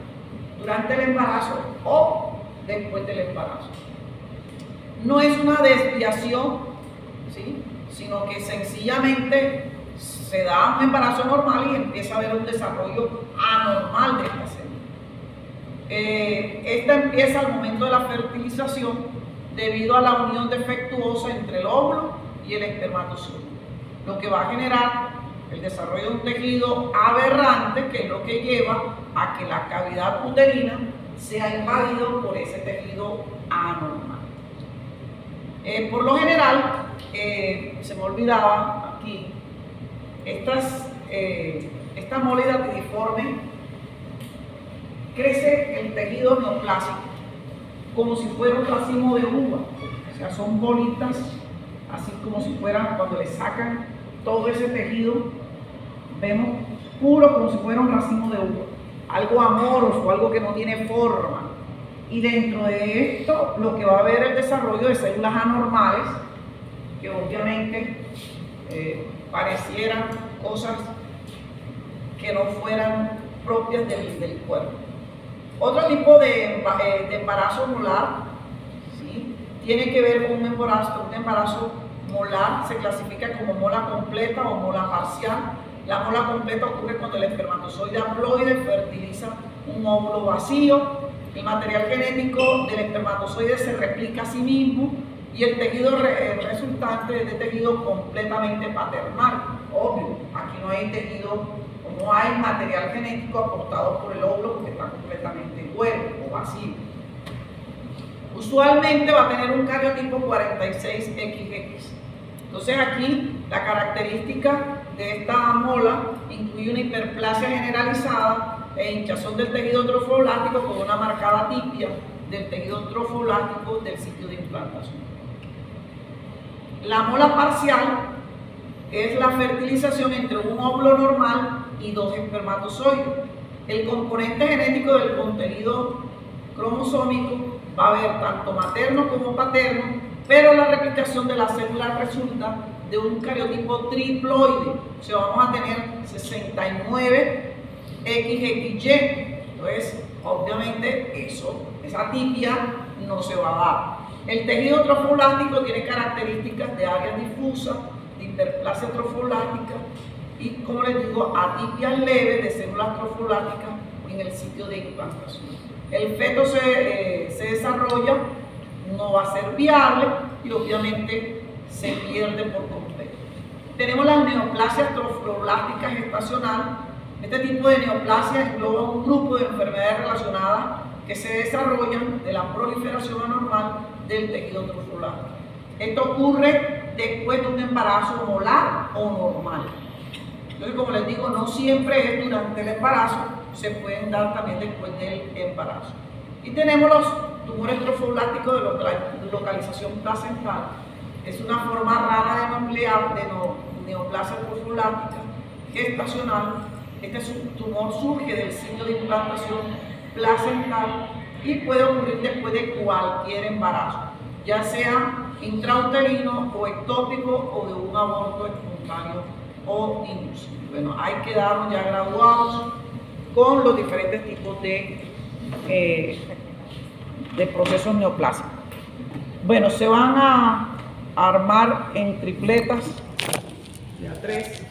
durante el embarazo o después del embarazo. No es una desviación, ¿sí?, sino que sencillamente se da un embarazo normal y empieza a haber un desarrollo anormal de esta célula. Esta empieza al momento de la fertilización debido a la unión defectuosa entre el óvulo y el espermatozoide, lo que va a generar el desarrollo de un tejido aberrante, que es lo que lleva a que la cavidad uterina sea invadido por ese tejido anormal. Por lo general, se me olvidaba aquí, esta mola hidatidiforme crece el tejido neoplásico como si fuera un racimo de uva, o sea, son bolitas, así como si fueran, cuando le sacan todo ese tejido, vemos puro como si fuera un racimo de uva, algo amorfo, algo que no tiene forma. Y dentro de esto, lo que va a haber es el desarrollo de células anormales, que obviamente parecieran cosas que no fueran propias del cuerpo. Otro tipo de embarazo molar, ¿sí?, tiene que ver con un embarazo molar, se clasifica como mola completa o mola parcial. La mola completa ocurre cuando el espermatozoide haploide fertiliza un óvulo vacío. El material genético del espermatozoide se replica a sí mismo y el tejido resultante es de tejido completamente paternal. Obvio, aquí no hay tejido, no hay material genético aportado por el óvulo porque está completamente hueco o vacío. Usualmente va a tener un cariotipo 46XX. Entonces aquí la característica de esta mola incluye una hiperplasia generalizada e hinchazón del tejido trofoblástico con una marcada atipia del tejido trofoblástico del sitio de implantación. La mola parcial es la fertilización entre un óvulo normal y dos espermatozoides. El componente genético del contenido cromosómico va a haber tanto materno como paterno, pero la replicación de la célula resulta de un cariotipo triploide. O sea, vamos a tener 69 XXY. Entonces, obviamente, esa atipia no se va a dar. El tejido trofoblástico tiene características de área difusa, de hiperplasia trofoblástica y, como les digo, atipias leves de células trofoblásticas en el sitio de implantación. El feto se desarrolla, no va a ser viable y obviamente se pierde por completo. Tenemos las neoplasias trofoblásticas gestacionales. Este tipo de neoplasia engloba un grupo de enfermedades relacionadas que se desarrollan de la proliferación anormal del tejido trofoblasta. Esto ocurre después de un embarazo molar o normal. Entonces, como les digo, no siempre es durante el embarazo, se pueden dar también después del embarazo. Y tenemos los tumores trofoblásticos de localización placental. Es una forma rara de nuclear de neoplasia trofoblástica gestacional. Este tumor surge del sitio de implantación placental y puede ocurrir después de cualquier embarazo, ya sea intrauterino o ectópico o de un aborto espontáneo o inducido. Bueno, ahí quedaron ya graduados con los diferentes tipos de procesos neoplásicos. Bueno, se van a armar en tripletas de a 3.